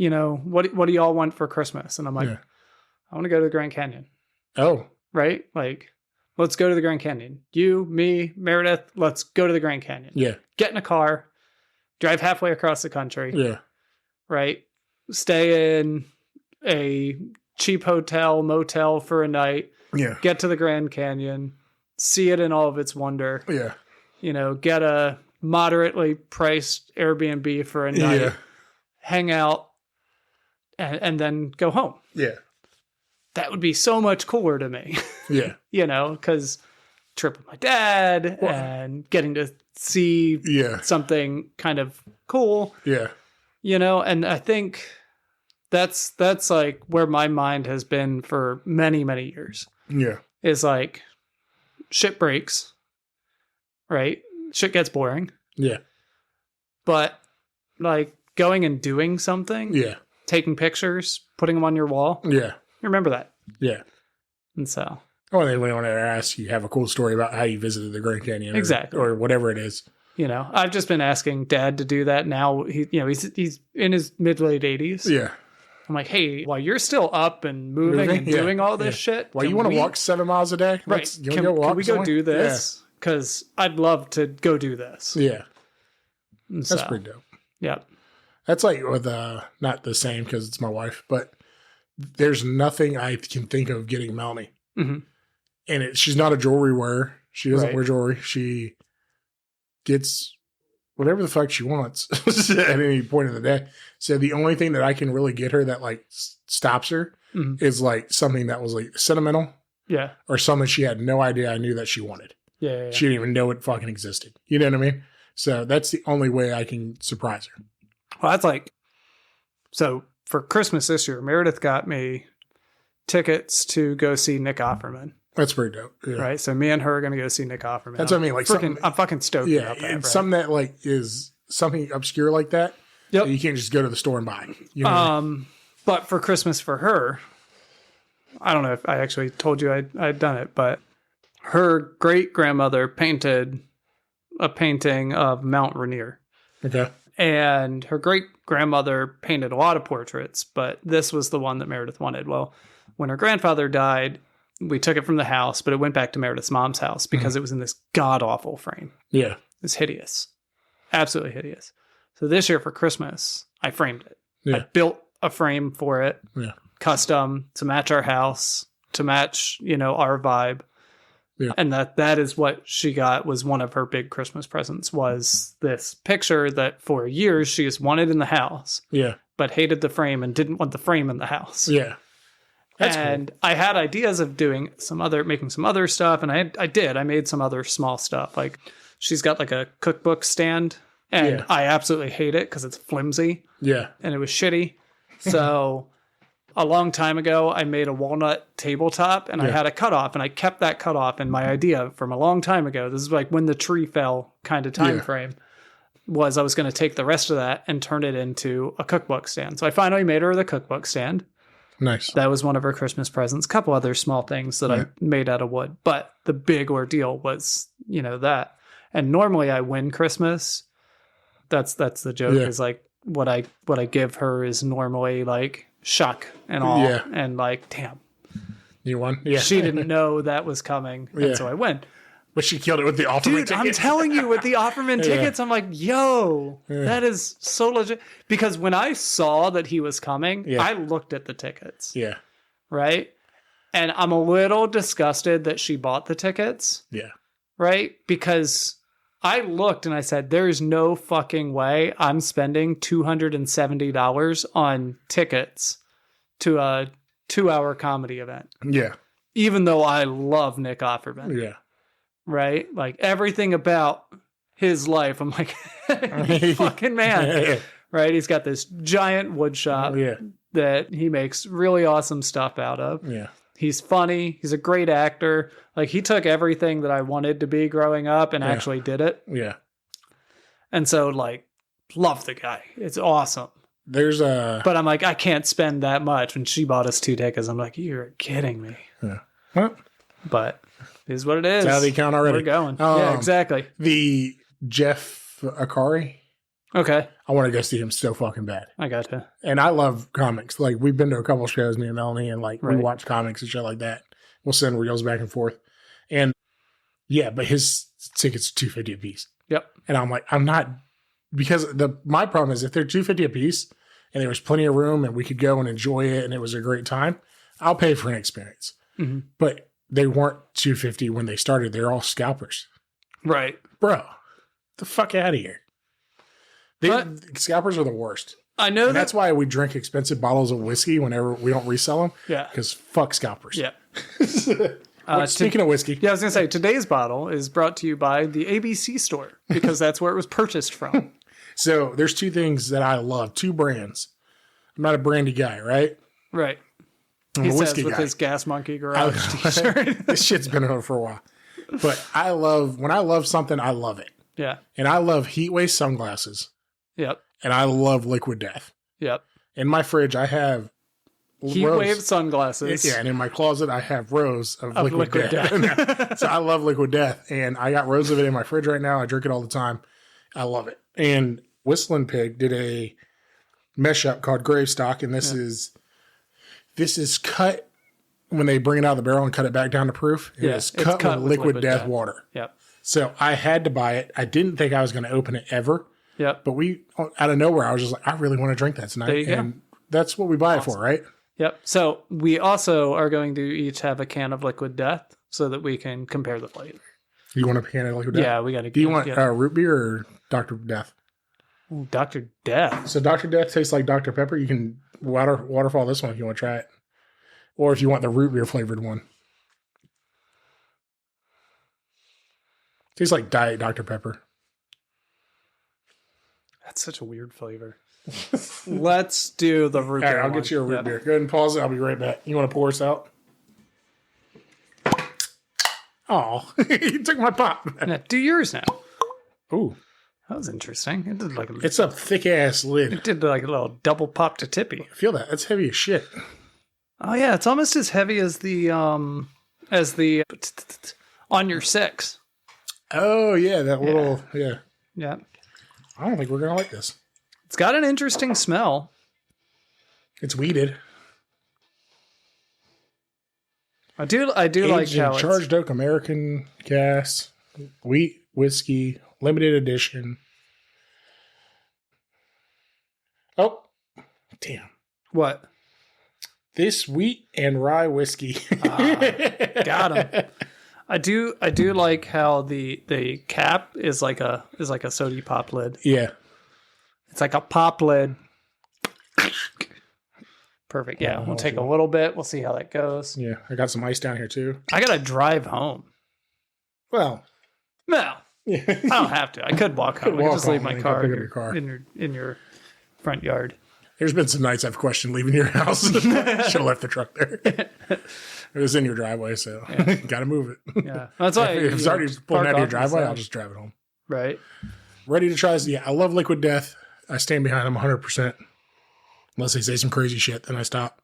what do y'all want for Christmas? And I'm like, I want to go to the Grand Canyon. Oh. Right? Like, let's go to the Grand Canyon. You, me, Meredith, let's go to the Grand Canyon. Yeah. Get in a car, drive halfway across the country. Yeah. Right? Stay in a cheap motel for a night. Yeah. Get to the Grand Canyon, see it in all of its wonder. Yeah. Get a moderately priced Airbnb for a night. Yeah. Hang out and then go home. Yeah. That would be so much cooler to me. Yeah. Because trip with my dad and getting to see something kind of cool. Yeah. And I think that's like where my mind has been for many, many years. Yeah. Is like shit breaks, right? Shit gets boring. Yeah. But like going and doing something. Yeah. Taking pictures, putting them on your wall. Yeah. You remember that. Yeah. And so. Oh, they want to ask you have a cool story about how you visited the Grand Canyon. Exactly. Or whatever it is. I've just been asking Dad to do that now. He's in his mid-late 80s. Yeah. I'm like, hey, while you're still up and moving and doing all this shit. Well, you want to walk 7 miles a day? Right. Can we go do this? Because I'd love to go do this. Yeah. That's pretty dope. Yeah. That's like with, not the same because it's my wife, but there's nothing I can think of getting Melanie. Mm-hmm. And she's not a jewelry wearer. She doesn't wear jewelry. She gets whatever the fuck she wants at any point of the day. So the only thing that I can really get her that like stops her is like something that was like sentimental. Yeah. Or something she had no idea I knew that she wanted. Yeah. She didn't even know it fucking existed. You know what I mean? So that's the only way I can surprise her. Well, that's like, so for Christmas this year, Meredith got me tickets to go see Nick Offerman. That's pretty dope. Yeah. Right. So me and her are going to go see Nick Offerman. That's what I mean. Like I'm fucking stoked about that. It's something that like is something obscure like that. Yep. That you can't just go to the store and buy. You know what I mean? But for Christmas for her, I don't know if I actually told you I'd done it, but her great grandmother painted a painting of Mount Rainier. Okay. And her great grandmother painted a lot of portraits, but this was the one that Meredith wanted. Well, when her grandfather died, we took it from the house, but it went back to Meredith's mom's house because it was in this god-awful frame. Yeah. It's hideous. Absolutely hideous. So this year for Christmas, I framed it. Yeah. I built a frame for it, custom, to match our house, to match, our vibe. Yeah. And that is what she got, was one of her big Christmas presents, was this picture that for years she has wanted in the house. Yeah. But hated the frame and didn't want the frame in the house. Yeah. That's cool. I had ideas of doing making some other stuff, and I made some other small stuff. Like she's got like a cookbook stand, and I absolutely hate it because it's flimsy. Yeah. And it was shitty. So a long time ago, I made a walnut tabletop, and I had a cutoff, and I kept that cutoff. And my idea from a long time ago, this is like when the tree fell kind of time frame, was I was going to take the rest of that and turn it into a cookbook stand. So I finally made her the cookbook stand. Nice. That was one of her Christmas presents. A couple other small things that I made out of wood. But the big ordeal was, that. And normally I win Christmas. That's the joke, is like what I give her is normally like shock and all. Yeah. And like, damn. You won? Yeah. She didn't know that was coming. And so I win. But she killed it with the Offerman tickets. I'm telling you, with the Offerman tickets, I'm like, yo, that is so legit. Because when I saw that he was coming, I looked at the tickets. Yeah. Right? And I'm a little disgusted that she bought the tickets. Yeah. Right? Because I looked and I said, there's no fucking way I'm spending $270 on tickets to a 2-hour comedy event. Yeah. Even though I love Nick Offerman. Yeah. Right? Like everything about his life. I'm like, fucking man. Right? He's got this giant wood shop that he makes really awesome stuff out of. Yeah. He's funny. He's a great actor. Like he took everything that I wanted to be growing up and actually did it. Yeah. And so like, love the guy. It's awesome. But I'm like, I can't spend that much. When she bought us 2 tickets, I'm like, you're kidding me. Yeah. Well, but it is what it is. It's out of the account already. We're going. Yeah, exactly. The Jeff Akari. Okay. I want to go see him so fucking bad. I gotcha. And I love comics. Like we've been to a couple shows, me and Melanie, and like we watch comics and shit like that. We'll send reels back and forth. And but his tickets are $250 a piece. Yep. And I'm like, I'm not, because my problem is if they're $250 a piece and there was plenty of room and we could go and enjoy it and it was a great time, I'll pay for an experience. Mm-hmm. But they weren't $250 when they started. They're all scalpers. Right. Bro, the fuck out of here. Scalpers are the worst. I know that's why we drink expensive bottles of whiskey whenever we don't resell them. Yeah. Because fuck scalpers. Yeah. Speaking of whiskey. Yeah, I was going to say, today's bottle is brought to you by the ABC store because that's where it was purchased from. So there's 2 things that I love, 2 brands. I'm not a brandy guy, right? Right. He says with his Gas Monkey Garage t-shirt. This shit's been on for a while. But when I love something, I love it. Yeah. And I love Heat Wave sunglasses. Yep. And I love Liquid Death. Yep. In my fridge, I have Heat Wave sunglasses. Yeah, and in my closet, I have rows of Liquid Death. So I love Liquid Death, and I got rows of it in my fridge right now. I drink it all the time. I love it. And Whistling Pig did a mesh up called Gravestock, and this is cut when they bring it out of the barrel and cut it back down to proof. It is cut with Liquid Death water. Yep. So I had to buy it. I didn't think I was going to open it ever. Yep. But out of nowhere, I was just like, I really want to drink that tonight. And that's what we buy it for, right? Yep. So we also are going to each have a can of Liquid Death so that we can compare the flavor. You want a can of Liquid Death? Yeah, we got to. Do you want root beer or Dr. Death? Ooh, Dr. Death. So Dr. Death tastes like Dr. Pepper. You can waterfall this one if you want to try it. Or if you want the root beer flavored one. Tastes like Diet Dr. Pepper. That's such a weird flavor. Let's do the root beer. All right, I'll get you a root beer. Go ahead and pause it. I'll be right back. You want to pour us out? Oh, you took my pop. Now, do yours now. Ooh, that was interesting. It did like it's a thick ass lid. It did like a little double pop to tippy. I feel that. That's heavy as shit. Oh yeah, it's almost as heavy as the on your 6. Oh yeah, that little yeah. Yeah. I don't think we're gonna like this. It's got an interesting smell. It's weeded. I do Aged like how in charged oak American gas, wheat whiskey, limited edition. Oh, damn! What? This wheat and rye whiskey. Got him. I do like how the cap is like a soda pop lid. Yeah. It's like a pop lid. Perfect. Yeah, we'll take a little bit. We'll see how that goes. Yeah, I got some ice down here too. I gotta drive home. Well, no, yeah. I don't have to. I could walk home. I could just leave my car in your front yard. There's been some nights I've questioned leaving your house. Should have left the truck there. It was in your driveway, so got to move it. Yeah, that's why. If it's already pulling out of your driveway, I'll just drive it home. Right. Ready to try this? Yeah, I love Liquid Death. I stand behind them 100%. Unless they say some crazy shit, then I stop.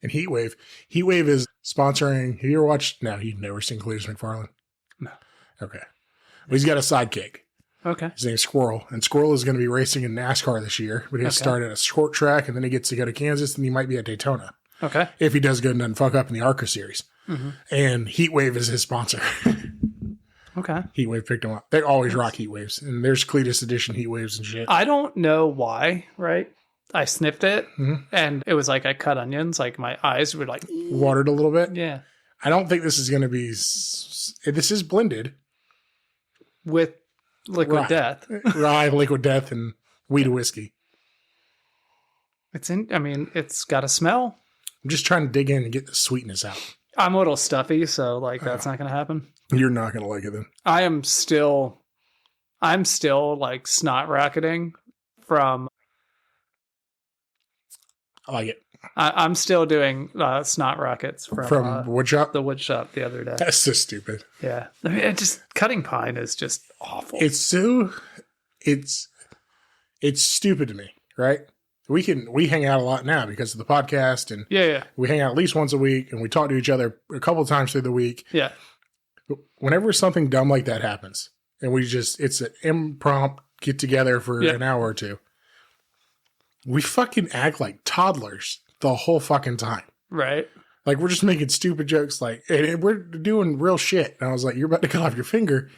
And Heatwave. Heatwave is sponsoring. Have you ever watched? No, you've never seen Cletus McFarlane? No. Okay. Well, he's got a sidekick. Okay. His name's Squirrel. And Squirrel is going to be racing in NASCAR this year. But he'll start at a short track, and then he gets to go to Kansas, and he might be at Daytona. Okay. If he does good and doesn't fuck up in the ARCA series. Mm-hmm. And Heatwave is his sponsor. Okay. Heatwave picked him up. They always rock Heatwaves. And there's Cletus edition Heatwaves and shit. I don't know why, right? I sniffed it, and it was like I cut onions. Like my eyes were like... Watered a little bit? Yeah. I don't think this is going to be... This is blended. With Liquid Death. Rye, Liquid Death, and wheat whiskey. It's got a smell. I'm just trying to dig in and get the sweetness out. I'm a little stuffy, so like that's not going to happen. You're not going to like it then. I'm still like snot racketing from... I like it. I'm still doing snot rockets from wood shop? The wood shop the other day. That's so stupid. Yeah. I mean, cutting pine is just awful. It's stupid to me, right? We hang out a lot now because of the podcast, and we hang out at least once a week, and we talk to each other a couple of times through the week. Yeah. Whenever something dumb like that happens, and it's an impromptu get together for an hour or two, we fucking act like toddlers the whole fucking time. Right. Like, we're just making stupid jokes, like, and we're doing real shit. And I was like, you're about to cut off your finger.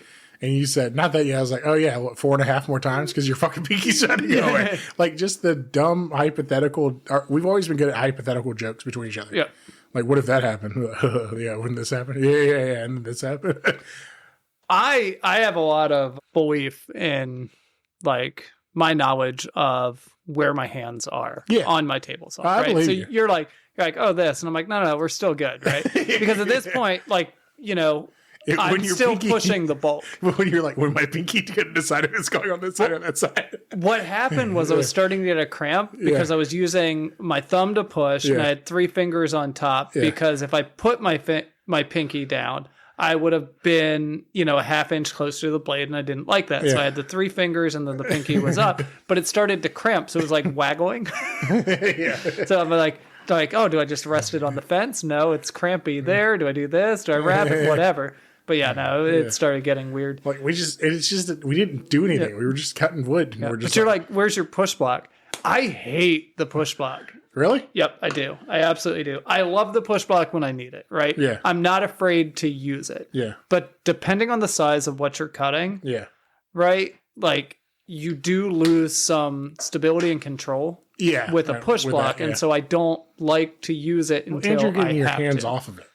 And you said, not that yet. I was like, oh yeah, what, 4.5 more times? Because your fucking pinky's trying to go away. Like, just the dumb hypothetical. We've always been good at hypothetical jokes between each other. Yeah. Like, what if that happened? Yeah, wouldn't this happen? Yeah, and this happened. I have a lot of belief in, like, my knowledge of where my hands are on my table saw. I right? believe So you. you're like, oh, this. And I'm like, no, we're still good, right? Because at this point, like, you know, I'm still pushing the bulk. When you're like, when my pinky couldn't decide if it's going on this side or that side. What happened was I was starting to get a cramp because I was using my thumb to push and I had 3 fingers on top because if I put my pinky down, I would have been, a 1/2 inch closer to the blade, and I didn't like that. So I had the 3 fingers, and then the pinky was up, but it started to cramp, so it was like waggling. So I'm like, oh, do I just rest it on the fence? No, it's crampy there. Do I do this? Do I wrap it? Whatever. But it started getting weird. Like it's just that we didn't do anything. Yeah. We were just cutting wood. And we're just but you're like, where's your push block? I hate the push block. Really? Yep, I do. I absolutely do. I love the push block when I need it, right? Yeah. I'm not afraid to use it. Yeah. But depending on the size of what you're cutting, right? Like, you do lose some stability and control with a push block. And so I don't like to use it until and you're getting your have hands to. off of it.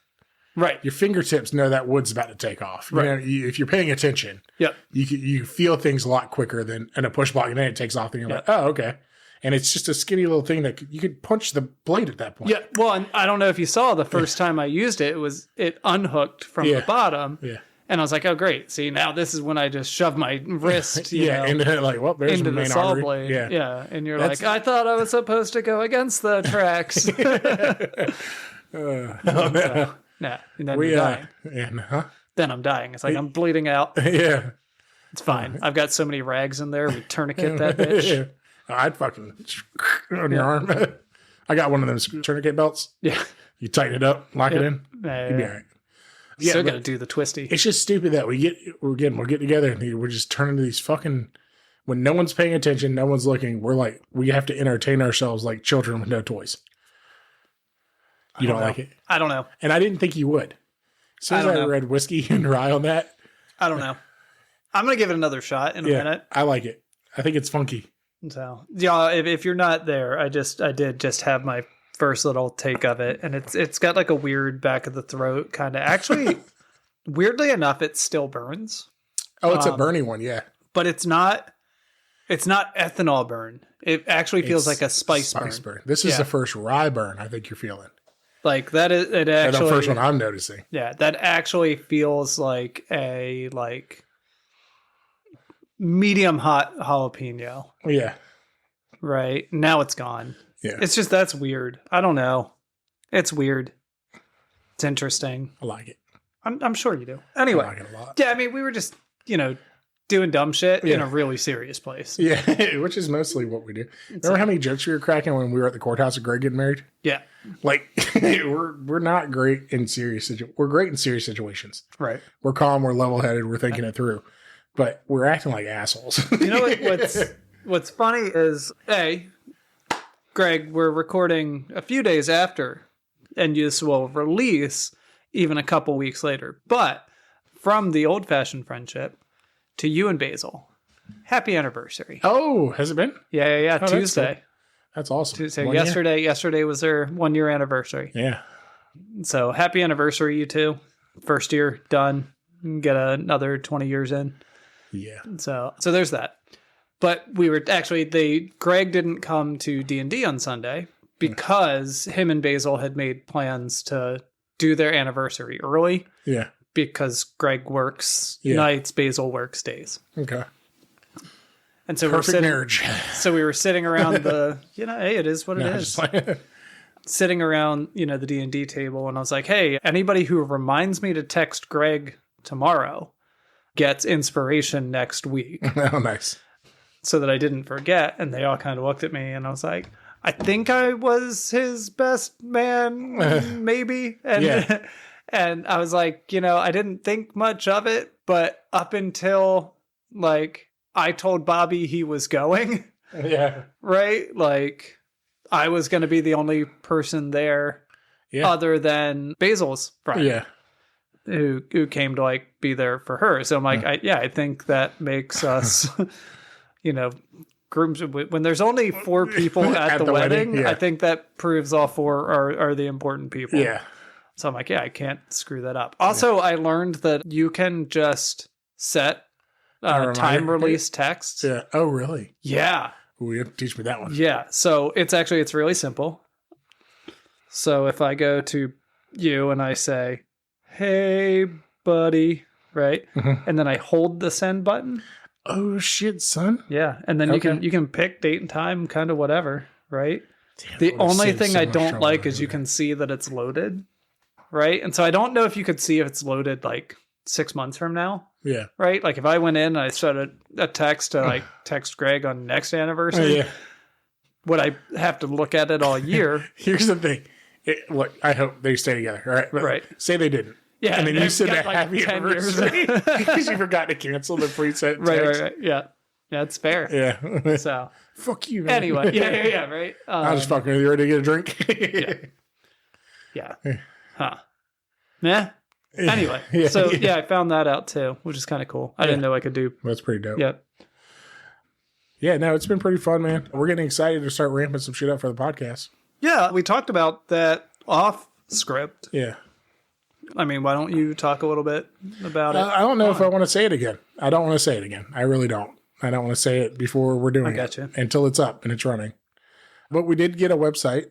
Right. Your fingertips know that wood's about to take off. Right. If you're paying attention, you feel things a lot quicker than in a push block, and then it takes off, and you're like, oh, okay. And it's just a skinny little thing that you could punch the blade at that point. Yeah. Well, and I don't know if you saw the first time I used it, it unhooked from the bottom. Yeah. And I was like, oh, great. See, now this is when I just shove my wrist, you know, into there's into the main the saw artery. blade. Yeah. Yeah. And you're like, I thought I was supposed to go against the tracks. So, nah. And then you're dying. Then I'm dying. It's like I'm bleeding out. Yeah. It's fine. I've got so many rags in there. We tourniquet that bitch. I'd fucking on your arm. I got one of those tourniquet belts. Yeah. You tighten it up, lock it in. Yeah, You'll be all right. Yeah, Still got to do the twisty. It's just stupid that we'll get together and we're just turning to these fucking, when no one's paying attention, no one's looking, we're like, we have to entertain ourselves like children with no toys. You don't like it? I don't know. And I didn't think you would. As soon as I read Whiskey and Rye on that. I don't know. I'm going to give it another shot in a minute. I like it. I think it's funky. So, yeah, if you're not there, I did just have my first little take of it, and it's got like a weird back of the throat kind of. Actually, weirdly enough, it still burns. Oh, it's a burny one, yeah. But it's not ethanol burn. It actually feels like a spice burn. This is the first rye burn I think you're feeling. Like that is it actually. The first one I'm noticing. Yeah, that actually feels like a medium hot jalapeno. Yeah. Right. Now it's gone. Yeah. It's just that's weird. I don't know. It's weird. It's interesting. I like it. I'm sure you do. Anyway. I like it a lot. Yeah, I mean, we were just, doing dumb shit in a really serious place. Yeah, which is mostly what we do. Remember how many jokes we were cracking when we were at the courthouse with Greg getting married? Yeah. Like, we're not great in serious we're great in serious situations. Right. We're calm, we're level-headed, we're thinking it through. But we're acting like assholes. You know what's funny is, Greg, we're recording a few days after, and this will release even a couple weeks later. But from the old-fashioned friendship to you and Basil, happy anniversary. Oh, has it been? Yeah. Oh, Tuesday. That's awesome. Tuesday. Yesterday was their 1 year anniversary. Yeah. So happy anniversary, you two. First year done. Get another 20 years in. Yeah. So there's that. But we were actually, Greg didn't come to D&D on Sunday because him and Basil had made plans to do their anniversary early. Yeah. Because Greg works nights, Basil works days. Okay. And so perfect marriage. So we were sitting around hey, it is what it is. Sitting around, the D&D table, and I was like, hey, anybody who reminds me to text Greg tomorrow gets inspiration next week. Oh, nice. So that I didn't forget. And they all kind of looked at me, and I was like, I think I was his best man, maybe. And and I was like, I didn't think much of it, but up until I told Bobby he was going. Yeah. Right? I was going to be the only person there other than Basil's friend. Yeah. Who came to be there for her. So I'm like, I think that makes us, groups. When there's only 4 people at the wedding, I think that proves all 4 are the important people. Yeah. So I'm like, I can't screw that up. Also, I learned that you can just set time release texts. Yeah. Oh, really? Yeah. Ooh, you have to teach me that one. Yeah. So it's really simple. So if I go to you and I say, hey, buddy, right? Mm-hmm. And then I hold the send button. Oh, shit, son. Yeah. And then you can pick date and time, kind of whatever, right? Damn, the only thing I don't like is you can see that it's loaded, right? And so I don't know if you could see if it's loaded 6 months from now. Yeah. Right? If I went in and I started a text to text Greg on next anniversary, would I have to look at it all year? Here's the thing. Look, I hope they stay together, all right? But right. Say they didn't. Yeah. And then you said that happy anniversary because you forgot to cancel the preset text. Right. Yeah. Yeah, it's fair. Yeah. So. Fuck you, man. Anyway. Yeah, right? I was fucking with you. Ready to get a drink? Yeah. Huh. Yeah. Anyway. So, I found that out too, which is kind of cool. I didn't know I could do. That's pretty dope. Yep. Yeah, no, it's been pretty fun, man. We're getting excited to start ramping some shit up for the podcast. Yeah, we talked about that off script. Yeah. I mean, why don't you talk a little bit about it? I don't know if I want to say it again. I don't want to say it again. I really don't. I don't want to say it before we're doing it until it's up and it's running. But we did get a website.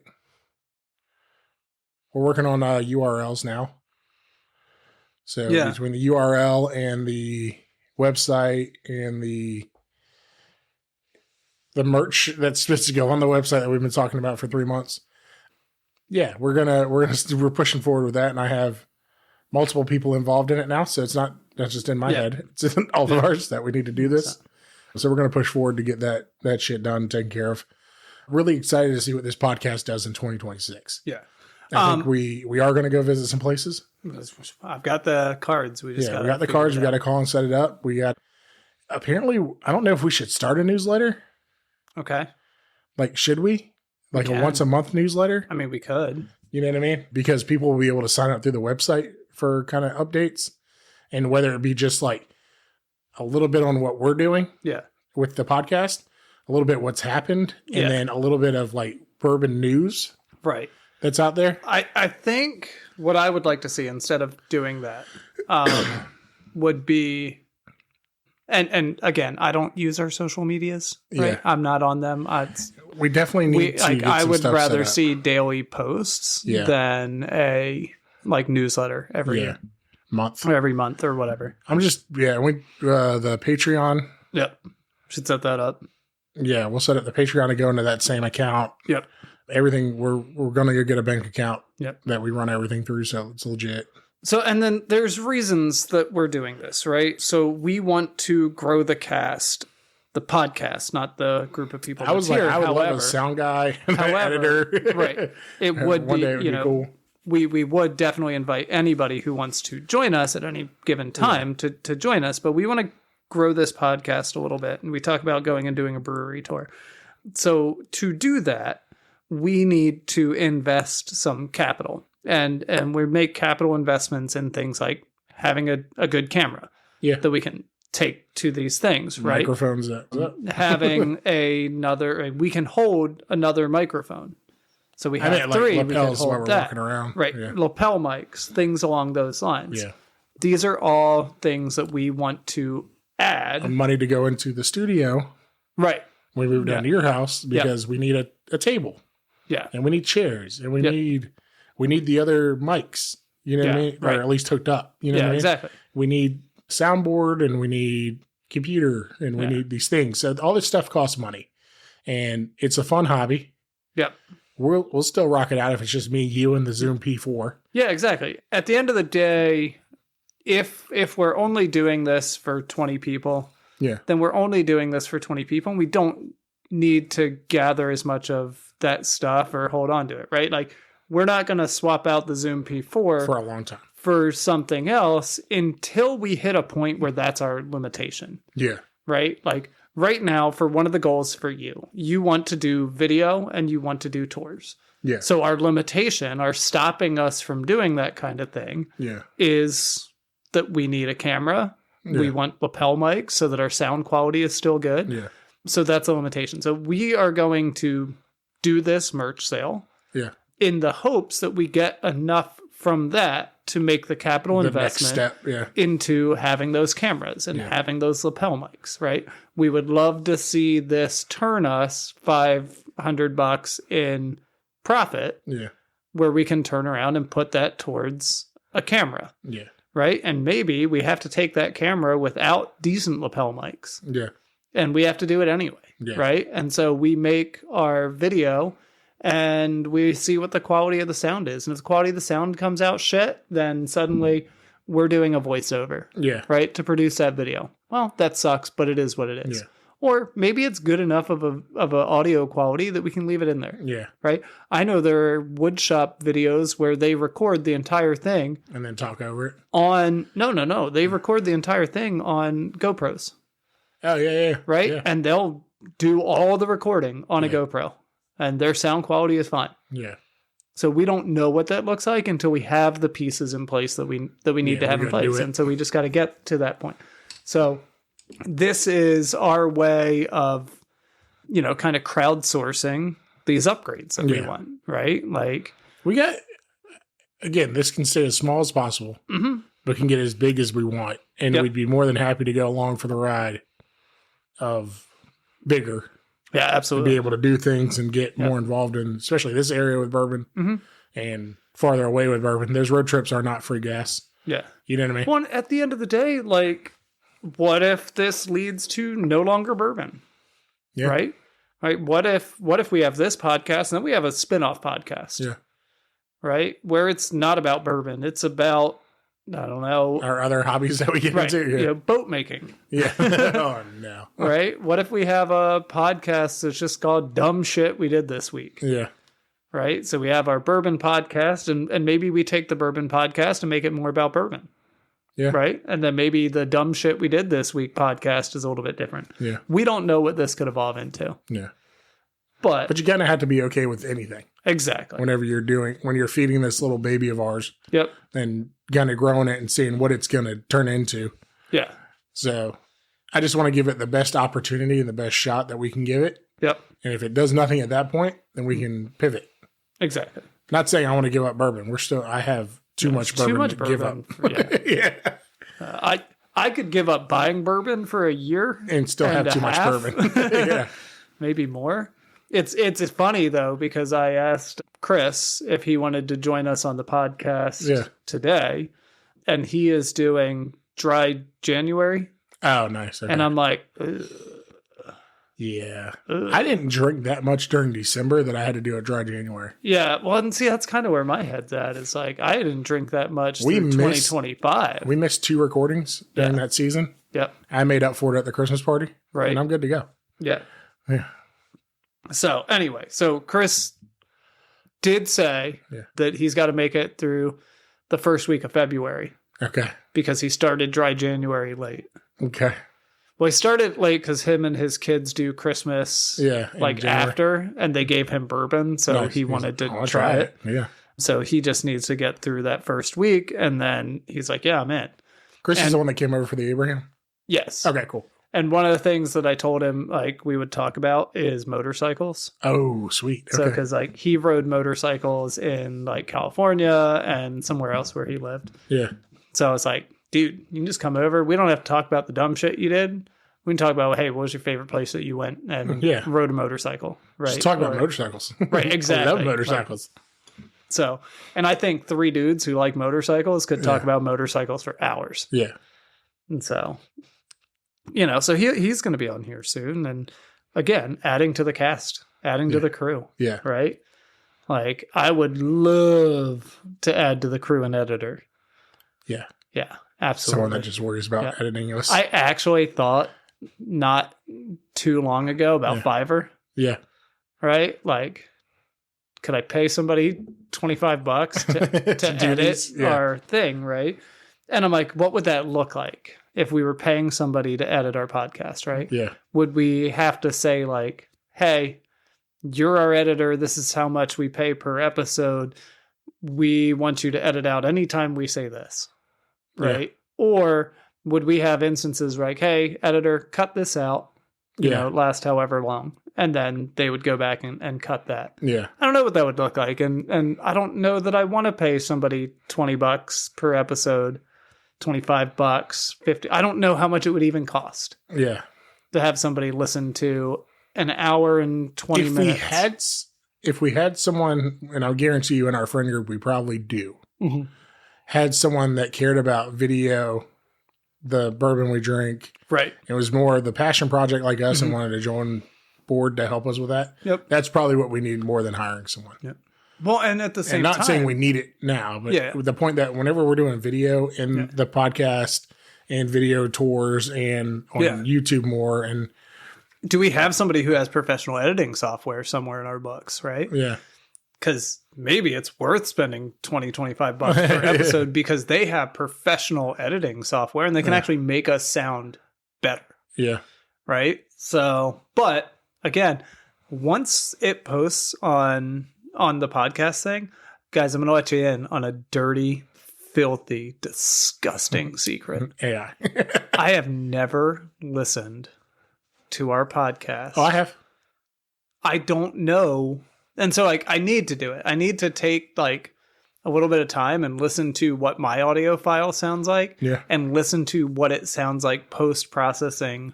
We're working on URLs now. So between the URL and the website and the merch that's supposed to go on the website that we've been talking about for 3 months. Yeah, we're pushing forward with that, and I have multiple people involved in it now, so it's not just in my head. It's in all of ours that we need to do this. So we're going to push forward to get that shit done, taken care of. Really excited to see what this podcast does in 2026. Yeah. I think we are going to go visit some places. I've got the cards. We got the cards. We got to call and set it up. Apparently, I don't know if we should start a newsletter. Okay. Like, should we? Like a once a month newsletter? I mean, we could. You know what I mean? Because people will be able to sign up through the website for kind of updates. And whether it be just like a little bit on what we're doing with the podcast, a little bit what's happened, and then a little bit of like bourbon news that's out there. I think what I would like to see instead of doing that would be... And again, I don't use our social medias. Right? Yeah. I'm not on them. We definitely need to get I some would stuff rather set up. see daily posts than a newsletter every month or every month or whatever. I'm just the Patreon. Yep. Should set that up. Yeah, we'll set up the Patreon to go into that same account. Yep. Everything we're gonna go get a bank account. Yep. That we run everything through, so it's legit. So, and then there's reasons that we're doing this, right? So we want to grow the cast, the podcast, not the group of people. I was like, I would love a sound guy, an editor. Right. It would be, cool. We would definitely invite anybody who wants to join us at any given time to join us, but we want to grow this podcast a little bit. And we talk about going and doing a brewery tour. So to do that, we need to invest some capital. And we make capital investments in things like having a good camera that we can take to these things, right? Microphones. Having we can hold another microphone. So we have three. Like lapels we can while hold we're that. walking around. Right. Yeah. Lapel mics, things along those lines. Yeah. These are all things that we want to add. Money to go into the studio. Right. When we move down to your house because we need a table. Yeah. And we need chairs. And we need the other mics, you know what I mean? Right. Or at least hooked up, you know what I mean? Exactly. We need soundboard and we need computer and we need these things. So all this stuff costs money. And it's a fun hobby. Yep. We'll still rock it out if it's just me, you, and the Zoom P4. Yeah, exactly. At the end of the day, if we're only doing this for 20 people, then we're only doing this for 20 people. And we don't need to gather as much of that stuff or hold on to it, right? Like, we're not going to swap out the Zoom P4 for a long time for something else until we hit a point where that's our limitation. Yeah. Right? Like right now, for one of the goals for you want to do video and you want to do tours. Yeah. So our limitation, our stopping us from doing that kind of thing is that we need a camera. Yeah. We want lapel mics so that our sound quality is still good. Yeah. So that's a limitation. So we are going to do this merch sale. Yeah. In the hopes that we get enough from that to make the capital investment into having those cameras and having those lapel mics, right? We would love to see this turn us $500 in profit where we can turn around and put that towards a camera. Yeah. Right? And maybe we have to take that camera without decent lapel mics. Yeah. And we have to do it anyway. Yeah. Right? And so we make our video and we see what the quality of the sound is. And if the quality of the sound comes out shit, then suddenly we're doing a voiceover. Yeah. Right? To produce that video. Well, that sucks, but it is what it is. Yeah. Or maybe it's good enough of a audio quality that we can leave it in there. Yeah. Right? I know there are woodshop videos where they record the entire thing. And then talk over it? No. They record the entire thing on GoPros. Oh, yeah. Right? Yeah. And they'll do all the recording on a GoPro. And their sound quality is fine. Yeah. So we don't know what that looks like until we have the pieces in place that we need to have in place. And so we just got to get to that point. So this is our way of, kind of crowdsourcing these upgrades that we want, right? Like we got, again, this can stay as small as possible, but can get as big as we want. And we'd be more than happy to go along for the ride of bigger. Yeah, absolutely. To be able to do things and get more involved in, especially this area with bourbon and farther away with bourbon. Those road trips are not free gas. Yeah. You know what I mean? Well, at the end of the day, like, what if this leads to no longer bourbon? Yeah. Right? Right. What if we have this podcast and then we have a spin-off podcast? Yeah. Right? Where it's not about bourbon. It's about, I don't know. Our other hobbies that we get Right. into. Yeah. You know, boat making. Yeah. Oh, no. Right? What if we have a podcast that's just called Dumb Shit We Did This Week? Yeah. Right? So we have our bourbon podcast, and maybe we take the bourbon podcast and make it more about bourbon. Yeah. Right? And then maybe the Dumb Shit We Did This Week podcast is a little bit different. Yeah. We don't know what this could evolve into. Yeah. But you kind of have to be okay with anything. Exactly. When you're feeding this little baby of ours. Yep. And kind of growing it and seeing what it's going to turn into. Yeah. So I just want to give it the best opportunity and the best shot that we can give it. Yep. And if it does nothing at that point, then we can pivot. Exactly. Not saying I want to give up bourbon. I have too much bourbon to give up. Yeah. I could give up buying bourbon for a year and still have too much bourbon. Yeah. Maybe more. It's funny though, because I asked Chris if he wanted to join us on the podcast today, and he is doing dry January. Oh, nice. Okay. And I'm like, yeah. I didn't drink that much during December that I had to do a dry January. Yeah. Well, and see, that's kind of where my head's at. It's like, I didn't drink that much through 2025. We missed 2 recordings during that season. Yep. I made up for it at the Christmas party. Right. And I'm good to go. Yeah. Yeah. So anyway, Chris did say that he's got to make it through the first week of February. Okay. Because he started dry January late. Okay. Well, he started late because him and his kids do Christmas like after, and they gave him bourbon. So he wanted to try it. Yeah. So he just needs to get through that first week. And then he's like, yeah, I'm in. Chris is the one that came over for the Abraham? Yes. Okay, cool. And one of the things that I told him, like, we would talk about is motorcycles. Oh, sweet. Okay. So, because, like, he rode motorcycles in, like, California and somewhere else where he lived. Yeah. So I was like, dude, you can just come over. We don't have to talk about the dumb shit you did. We can talk about, hey, what was your favorite place that you went and rode a motorcycle? Right. Just talk about motorcycles. Right, exactly. I love motorcycles. So, and I think 3 dudes who like motorcycles could talk about motorcycles for hours. Yeah. And so, so he's going to be on here soon. And again, adding to the cast, adding to the crew. Yeah. Right? Like, I would love to add to the crew an editor. Yeah. Yeah, absolutely. Someone that just worries about editing us. I actually thought not too long ago about Fiverr. Yeah. Right? Like, could I pay somebody $25 to edit our thing, right? And I'm like, what would that look like if we were paying somebody to edit our podcast, right? Yeah. Would we have to say, like, hey, you're our editor. This is how much we pay per episode. We want you to edit out anytime we say this, right? Yeah. Or would we have instances like, hey, editor, cut this out, you know, last however long. And then they would go back and cut that. Yeah. I don't know what that would look like. And I don't know that I want to pay somebody $20 per episode, $25, $50. I don't know how much it would even cost. Yeah. To have somebody listen to an hour and 20 minutes. If we had someone, and I'll guarantee you in our friend group, we probably do, had someone that cared about video, the bourbon we drink. Right. It was more the passion project like us and wanted to join board to help us with that. Yep. That's probably what we need more than hiring someone. Yep. Well, and at the same time, not saying we need it now, but the point that whenever we're doing video in the podcast and video tours and on YouTube more, and do we have somebody who has professional editing software somewhere in our books, right? Yeah. Because maybe it's worth spending $20-$25 per episode because they have professional editing software and they can actually make us sound better. Yeah. Right? So, but again, once it posts on the podcast thing, guys, I'm going to let you in on a dirty, filthy, disgusting secret. AI. I have never listened to our podcast. Oh, I have. I don't know. And so, like, I need to do it. I need to take, like, a little bit of time and listen to what my audio file sounds like. Yeah. And listen to what it sounds like post-processing.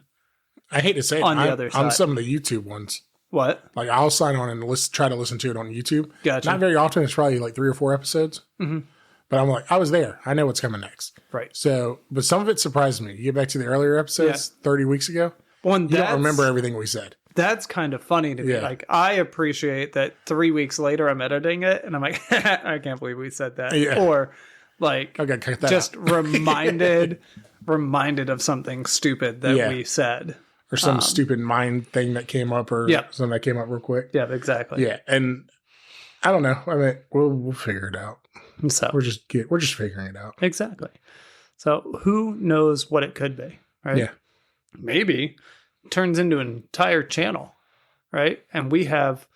I hate to say it. On the other side. On some of the YouTube ones. What? Like, I'll sign on and try to listen to it on YouTube. Gotcha. Not very often. It's probably like 3 or 4 episodes. But I'm like, I was there. I know what's coming next. Right. So, but some of it surprised me. You get back to the earlier episodes 30 weeks ago. Well, you don't remember everything we said. That's kind of funny to me. Like, I appreciate that 3 weeks later I'm editing it and I'm like, I can't believe we said that. Yeah. Or like, okay, cut that just out. reminded of something stupid that we said. Or some stupid mind thing that came up or something that came up real quick. Yeah, exactly. Yeah. And I don't know. I mean, we'll figure it out. So we're just figuring it out. Exactly. So who knows what it could be, right? Yeah. Maybe turns into an entire channel, right? And we have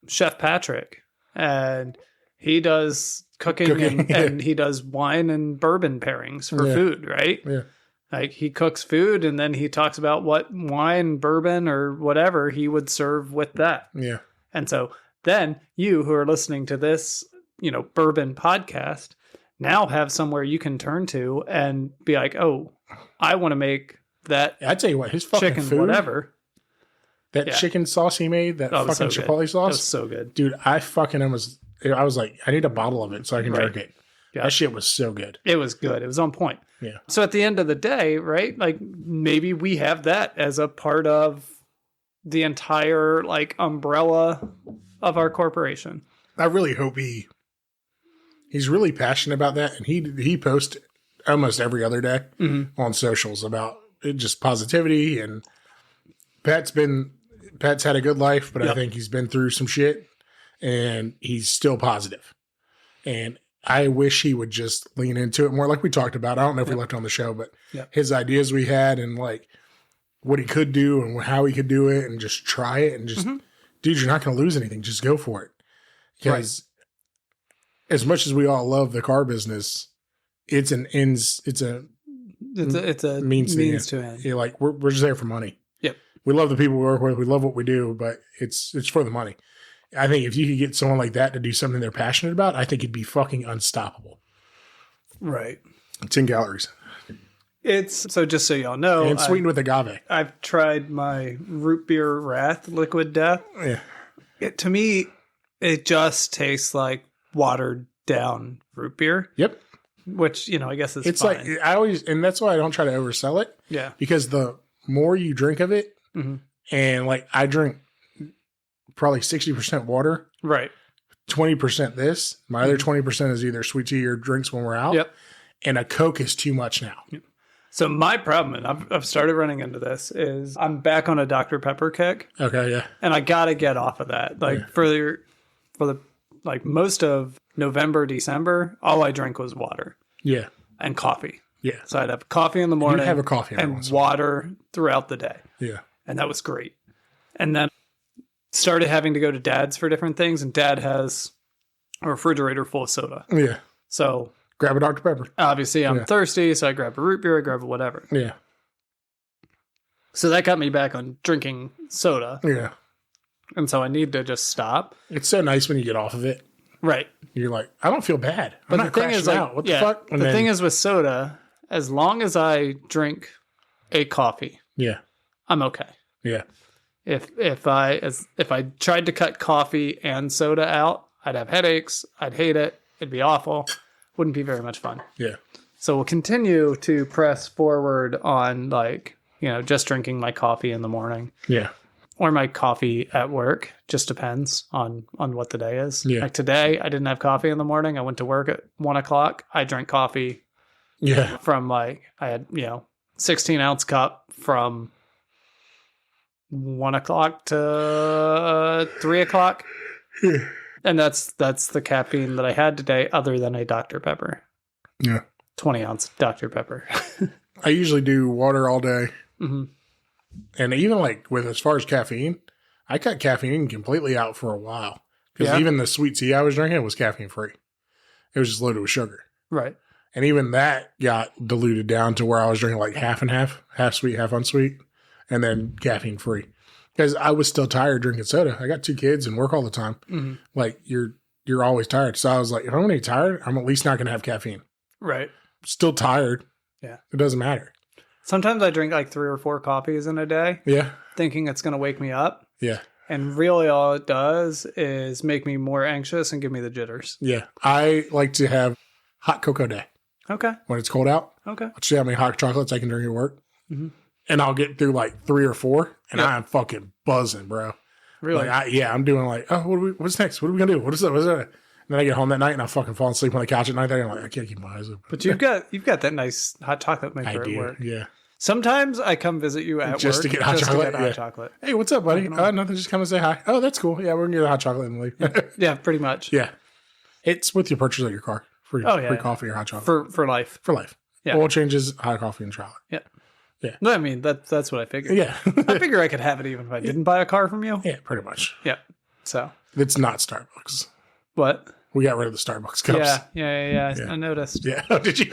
Chef Patrick, and he does cooking. And he does wine and bourbon pairings for food, right? Yeah. Like, he cooks food and then he talks about what wine, bourbon, or whatever he would serve with that. Yeah. And so then you who are listening to this, bourbon podcast now have somewhere you can turn to and be like, oh, I want to make that. I tell you what, his fucking chicken, food, whatever. That chicken sauce he made, that fucking so chipotle sauce. That was so good. Dude, I was like, I need a bottle of it so I can drink it. Yeah. That shit was so good. It was good. It was on point. Yeah. So at the end of the day, right? Like, maybe we have that as a part of the entire like umbrella of our corporation. I really hope he's really passionate about that, and he posts almost every other day on socials about it, just positivity. And Pat's had a good life, but I think he's been through some shit, and he's still positive. And I wish he would just lean into it more, like we talked about. I don't know if we left it on the show, but his ideas we had and like what he could do and how he could do it, and just try it, and just, dude, you're not going to lose anything. Just go for it. Because as much as we all love the car business, it's a means to end. Yeah, like we're just there for money. Yep. We love the people we work with. We love what we do, but it's for the money. I think if you could get someone like that to do something they're passionate about, I think it'd be fucking unstoppable. Right. 10 calories. It's so, just so y'all know, and sweetened with agave. I've tried my root beer Wrath Liquid Death. Yeah. To me, it just tastes like watered down root beer. Yep. Which, I guess it's fine. Like, and that's why I don't try to oversell it. Yeah. Because the more you drink of it, and like I drink probably 60% water. Right. 20% this. My other 20% is either sweet tea or drinks when we're out. Yep. And a Coke is too much now. Yep. So my problem, and I've started running into this, is I'm back on a Dr. Pepper kick. Okay, yeah. And I got to get off of that. Like for the like most of November, December, all I drank was water. Yeah. And coffee. Yeah. So I'd have coffee in the morning. You'd have a coffee and water throughout the day. Yeah. And that was great. And then started having to go to Dad's for different things, and Dad has a refrigerator full of soda. Yeah. So grab a Dr. Pepper. Obviously, I'm thirsty, so I grab a root beer, I grab a whatever. Yeah. So that got me back on drinking soda. Yeah. And so I need to just stop. It's so nice when you get off of it. Right. You're like, I don't feel bad. But I'm not crashing out. What the fuck? And the thing is with soda, as long as I drink a coffee, I'm okay. Yeah. If I tried to cut coffee and soda out, I'd have headaches. I'd hate it. It'd be awful. Wouldn't be very much fun. Yeah. So we'll continue to press forward on just drinking my coffee in the morning. Yeah. Or my coffee at work. Just depends on what the day is. Yeah. Like today, I didn't have coffee in the morning. I went to work at 1:00. I drank coffee. Yeah. From I had 16-ounce cup from 1:00 to 3:00. Yeah. And that's the caffeine that I had today, other than a Dr. Pepper. Yeah. 20-ounce Dr. Pepper. I usually do water all day. And even like with as far as caffeine, I cut caffeine completely out for a while. Because even the sweet tea I was drinking was caffeine free. It was just loaded with sugar. Right. And even that got diluted down to where I was drinking like half and half sweet, half unsweet, and then caffeine free. Because I was still tired drinking soda. I got 2 kids and work all the time. Like you're always tired. So I was like, if I'm going to be tired, I'm at least not going to have caffeine. Right. Still tired. Yeah. It doesn't matter. Sometimes I drink like 3 or 4 coffees in a day. Yeah. Thinking it's going to wake me up. Yeah. And really all it does is make me more anxious and give me the jitters. Yeah. I like to have hot cocoa day. Okay. When it's cold out. Okay. I'll see how many hot chocolates I can drink at work. Mm-hmm. And I'll get through like 3 or 4, and I'm fucking buzzing, bro. Really? Like, I'm doing like, oh, what's next? What are we gonna do? What is that? What's that? And then I get home that night and I fucking fall asleep on the couch at 9:30. I'm like, I can't keep my eyes open. But you've got that nice hot chocolate maker at work. Yeah. Sometimes I come visit you at Just work to get hot chocolate. Hey, what's up, buddy? Nothing. Just come and say hi. Oh, that's cool. Yeah, we're gonna get the hot chocolate and leave. Yeah, pretty much. Yeah. It's with your purchase of your car. Free coffee or hot chocolate. For life. For life. Yeah. Oil changes, hot coffee, and chocolate. Yeah. Yeah. No, I mean, that's what I figured. Yeah. I figure I could have it even if I didn't buy a car from you. Yeah, pretty much. Yeah. So. It's not Starbucks. What? We got rid of the Starbucks cups. Yeah. I noticed. Yeah. Oh, did you?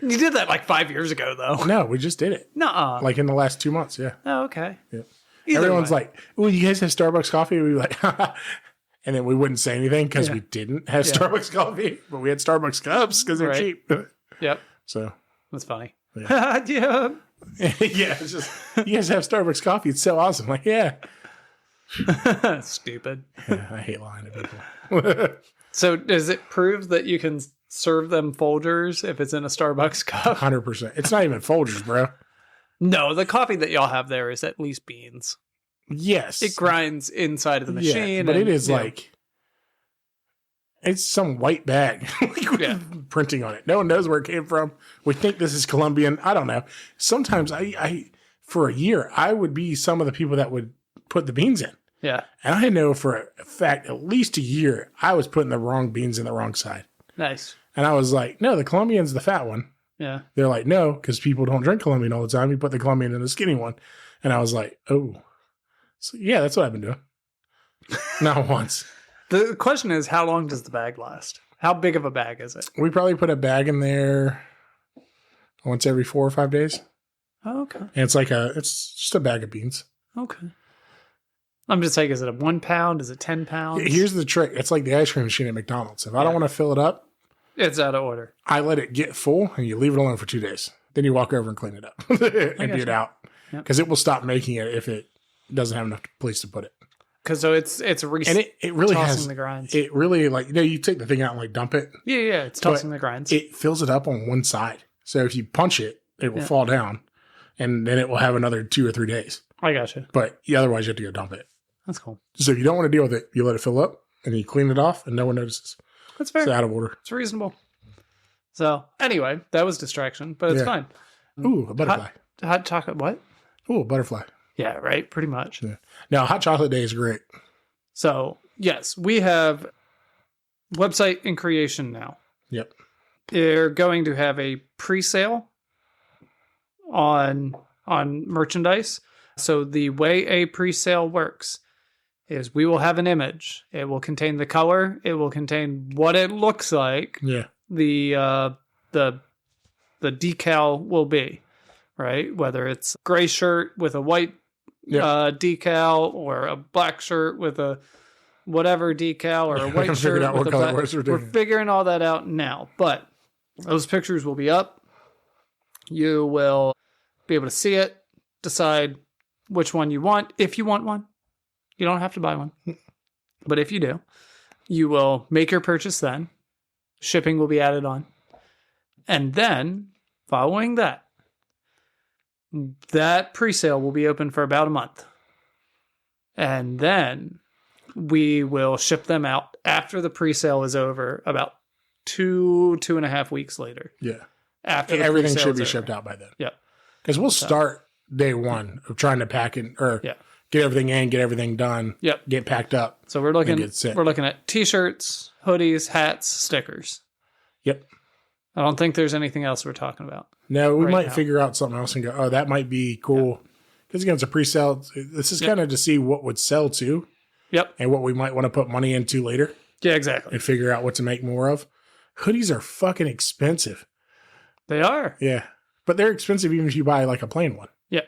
You did that like 5 years ago, though. No, we just did it. Nuh-uh. Like in the last 2 months, yeah. Oh, okay. Yeah. Either Everyone's way. like, well, you guys have Starbucks coffee? We'd be like, and then we wouldn't say anything because we didn't have Starbucks coffee, but we had Starbucks cups because they're cheap. Yep. So. That's funny. Yeah. Yeah. Yeah, it's just, you guys have Starbucks coffee. It's so awesome. Like, yeah. Stupid. Yeah, I hate lying to people. So does it prove that you can serve them Folgers if it's in a Starbucks cup? 100%. It's not even Folgers, bro. No, the coffee that y'all have there is at least beans. Yes. It grinds inside of the machine. Yeah, but it is like, it's some white bag with printing on it. No one knows where it came from. We think this is Colombian. I don't know. Sometimes I for a year, I would be some of the people that would put the beans in. Yeah. And I know for a fact, at least a year, I was putting the wrong beans in the wrong side. Nice. And I was like, no, the Colombian's the fat one. Yeah. They're like, no, because people don't drink Colombian all the time. You put the Colombian in the skinny one. And I was like, oh. So, yeah, that's what I've been doing. Not once. The question is, how long does the bag last? How big of a bag is it? We probably put a bag in there once every 4 or 5 days. Oh, okay. And it's just a bag of beans. Okay. I'm just saying, is it a 1 pound? Is it 10 pounds? Here's the trick. It's like the ice cream machine at McDonald's. If I don't want to fill it up, it's out of order. I let it get full and you leave it alone for 2 days. Then you walk over and clean it up. Empty it out. Because it will stop making it if it doesn't have enough place to put it. Because so it's and it really tossing has the grinds. It really you take the thing out and like dump it. Yeah, it's tossing the grinds. It fills it up on one side. So if you punch it, it will fall down, and then it will have another 2 or 3 days. I gotcha. But otherwise, you have to go dump it. That's cool. So if you don't want to deal with it, you let it fill up, and you clean it off, and no one notices. That's fair. It's out of order. It's reasonable. So anyway, that was distraction, but it's fine. Ooh, a butterfly. Hot chocolate. What? Ooh, a butterfly. Yeah, right. Pretty much. Yeah. Now, hot chocolate day is great. So yes, we have website in creation now. Yep. They're going to have a pre-sale on merchandise. So the way a pre-sale works is we will have an image. It will contain the color. It will contain what it looks like. Yeah. The decal will be, right? Whether it's a gray shirt with a white decal, or a black shirt with a whatever decal, or a white shirt with a black. We're figuring all that out now, but those pictures will be up. You will be able to see it, decide which one you want. If you want one, you don't have to buy one, but if you do, you will make your purchase then. Shipping will be added on. And then, following that pre-sale will be open for about a month. And then we will ship them out after the pre-sale is over, about 2.5 weeks later. Yeah. After everything should be shipped out by then. Yeah. Because we'll start day one of trying to pack it, or get everything in, get everything done, get packed up. So we're looking at t-shirts, hoodies, hats, stickers. Yep. I don't think there's anything else we're talking about. No, we might figure out something else and go, oh, that might be cool. Because again, it's a pre-sale. This is kind of to see what would sell too. Yep. And what we might want to put money into later. Yeah, exactly. And figure out what to make more of. Hoodies are fucking expensive. They are. Yeah. But they're expensive even if you buy like a plain one. Yeah,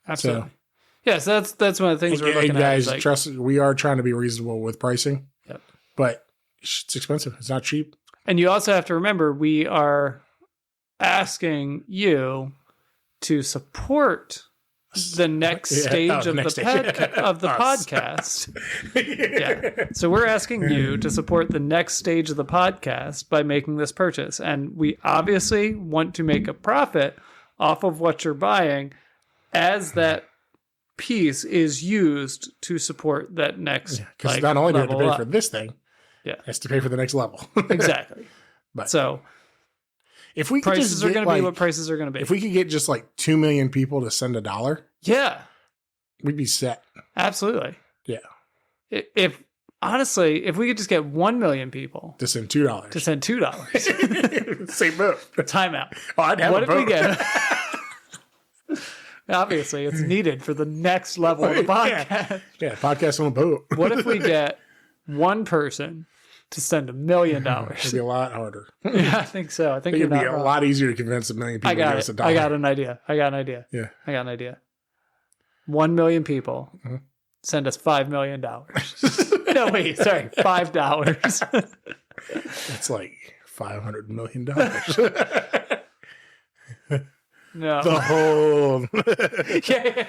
absolutely. So, yes, that's one of the things we're looking at. Guys, trust me, we are trying to be reasonable with pricing. Yep. But it's expensive. It's not cheap. And you also have to remember, we are asking you to support the next stage of the podcast. Yeah. So we're asking you to support the next stage of the podcast by making this purchase. And we obviously want to make a profit off of what you're buying as that piece is used to support that next. Because not only do you have to pay for this thing, it has to pay for the next level. Exactly. But so if we could prices are going to be what prices are going to be. If we could get just like 2 million people to send $1, we'd be set. Absolutely. Yeah. If honestly, if we could just get 1 million people to send $2, same boat. Timeout. Oh, I'd have what a boat. If we get? Obviously, it's needed for the next level of the podcast. Yeah, podcast on a boat. What if we get one person to send $1 million? It'd be a lot harder. Yeah, I think so. I think it'd be a lot easier to convince 1 million people to give us $1. I got an idea. Yeah. I got an idea. 1 million people send us $5 million. No, wait, sorry, $5. That's like $500 million. No. The whole. Yeah.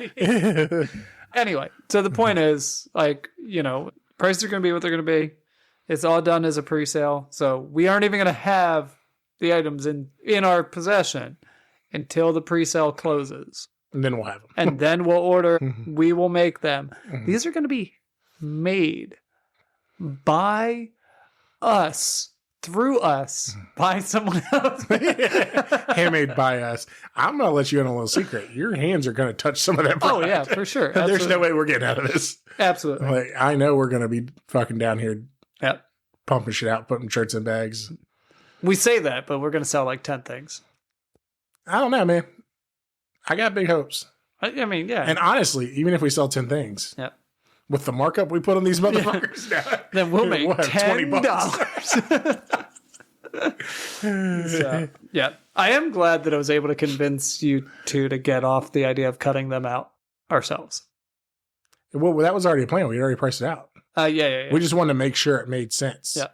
Anyway, so the point is, prices are going to be what they're going to be. It's all done as a pre-sale. So we aren't even going to have the items in our possession until the pre-sale closes. And then we'll have them. And then we'll order. We will make them. These are going to be made by us, through us, by someone else. Handmade by us. I'm going to let you in a little secret. Your hands are going to touch some of that product. Oh, yeah, for sure. There's no way we're getting out of this. Absolutely. Like, I know we're going to be fucking down here pumping shit out, putting shirts in bags. We say that, but we're going to sell like 10 things. I don't know, man. I got big hopes. I mean, yeah. And honestly, even if we sell 10 things, with the markup we put on these motherfuckers now, then we'll make $10. So, yeah. I am glad that I was able to convince you two to get off the idea of cutting them out ourselves. Well, that was already a plan. We already priced it out. Yeah. We just wanted to make sure it made sense. Yeah.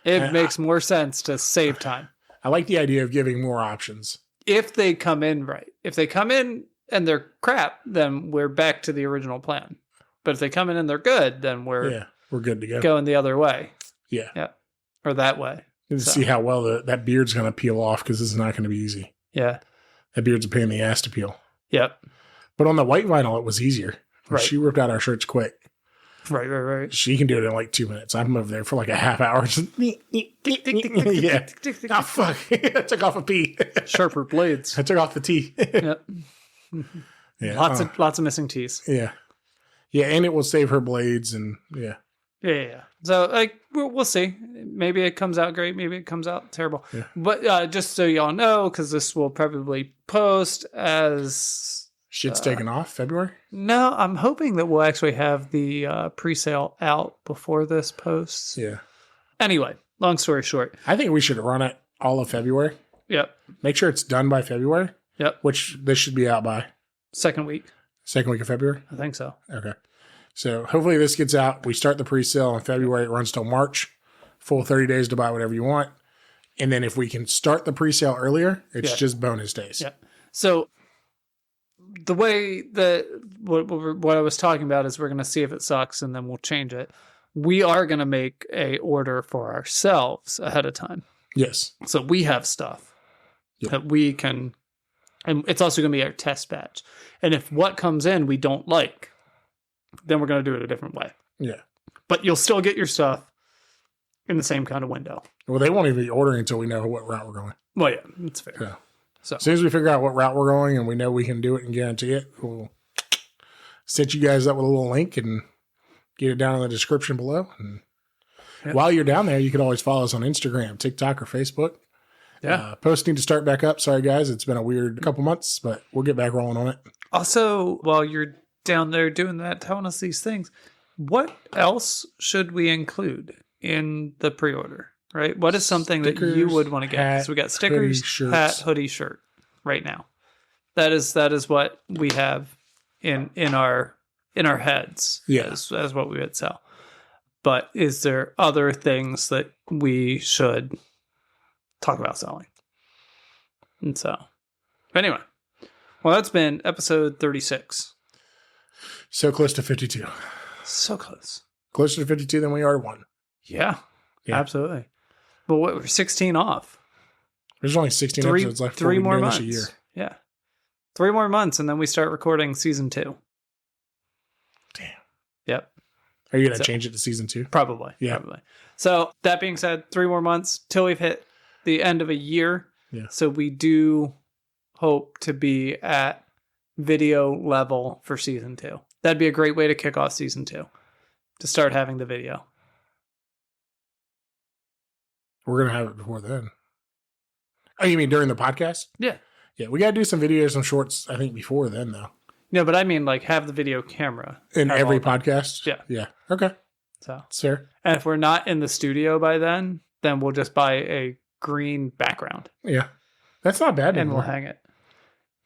It makes more sense to save time. I like the idea of giving more options. If they come in right. If they come in and they're crap, then we're back to the original plan. But if they come in and they're good, then we're good to go. Going the other way. Yeah. Or that way. And see how well that beard's going to peel off, because this is not going to be easy. Yeah. That beard's a pain in the ass to peel. Yep. But on the white vinyl, it was easier. Right. She ripped out our shirts quick. Right. She can do it in like 2 minutes. I'm over there for like a half hour. Yeah. Oh, fuck. I took off a P. Sharper blades. I took off the T. Yep. Yeah. Lots of missing T's. Yeah. Yeah, and it will save her blades, and yeah. Yeah. So, we'll see. Maybe it comes out great. Maybe it comes out terrible. Yeah. But just so y'all know, because this will probably post as... Shit's taken off February? No, I'm hoping that we'll actually have the pre-sale out before this posts. Yeah. Anyway, long story short. I think we should run it all of February. Yep. Make sure it's done by February. Yep. Which this should be out by. Second week of February? I think so. Okay. So hopefully this gets out. We start the pre-sale in February. It runs till March. Full 30 days to buy whatever you want. And then if we can start the pre-sale earlier, it's just bonus days. Yeah. So the way that what I was talking about is we're going to see if it sucks and then we'll change it. We are going to make a order for ourselves ahead of time. Yes. So we have stuff that we can, and it's also going to be our test batch. And if what comes in we don't like, then we're going to do it a different way. Yeah. But you'll still get your stuff in the same kind of window. Well, they won't even be ordering until we know what route we're going. Well, yeah, that's fair. Yeah. So as soon as we figure out what route we're going and we know we can do it and guarantee it, we'll set you guys up with a little link and get it down in the description below. And while you're down there, you can always follow us on Instagram, TikTok, or Facebook. Yeah. Posting to start back up. Sorry, guys. It's been a weird couple months, but we'll get back rolling on it. Also, while you're down there doing that, telling us these things, what else should we include in the pre-order? Right? What is something stickers, that you would want to get? So we got stickers, hat, hoodie, shirt right now. That is what we have in our heads as what we would sell. But is there other things that we should talk about selling? And so, anyway, Well, that's been episode 36. So close to 52. So close. Closer to 52 than we are 1. Yeah. Absolutely. But we're 16 off. There's only 16 episodes left. 3 more months. A year. Yeah. 3 more months, and then we start recording season 2. Damn. Yep. Are you going to change it to season 2? Probably. Yeah. Probably. So that being said, 3 more months till we've hit the end of a year. Yeah. So we do hope to be at video level for season 2. That'd be a great way to kick off season 2, to start having the video. We're going to have it before then. Oh, you mean during the podcast? Yeah. Yeah, we got to do some videos, some shorts, I think, before then, though. No, but I mean, like, have the video camera. In every podcast? Yeah. Yeah. Okay. So It's fair. And if we're not in the studio by then we'll just buy a green background. Yeah. That's not bad and anymore. we'll hang it.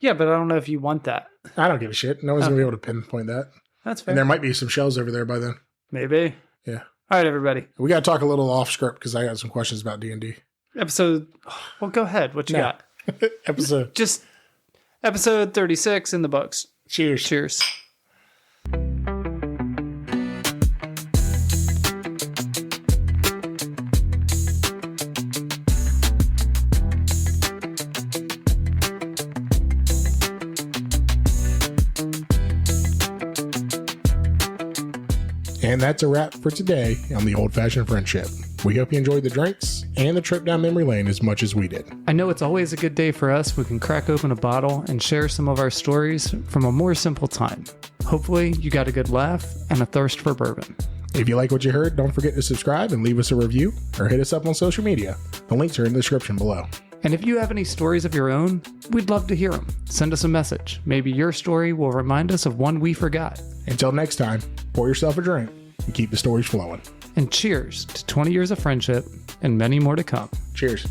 Yeah, but I don't know if you want that. I don't give a shit. No one's going to be able to pinpoint that. That's fair. And there might be some shells over there by then. Maybe. Yeah. All right, everybody. We got to talk a little off script because I got some questions about D&D. Well, go ahead. What you got? Just episode 36 in the books. Cheers. Cheers. And that's a wrap for today on the Old Fashioned Friendship. We hope you enjoyed the drinks and the trip down memory lane as much as we did. I know it's always a good day for us. We can crack open a bottle and share some of our stories from a more simple time. Hopefully you got a good laugh and a thirst for bourbon. If you like what you heard, don't forget to subscribe and leave us a review or hit us up on social media. The links are in the description below. And if you have any stories of your own, we'd love to hear them. Send us a message. Maybe your story will remind us of one we forgot. Until next time, pour yourself a drink and keep the stories flowing. And cheers to 20 years of friendship and many more to come. Cheers.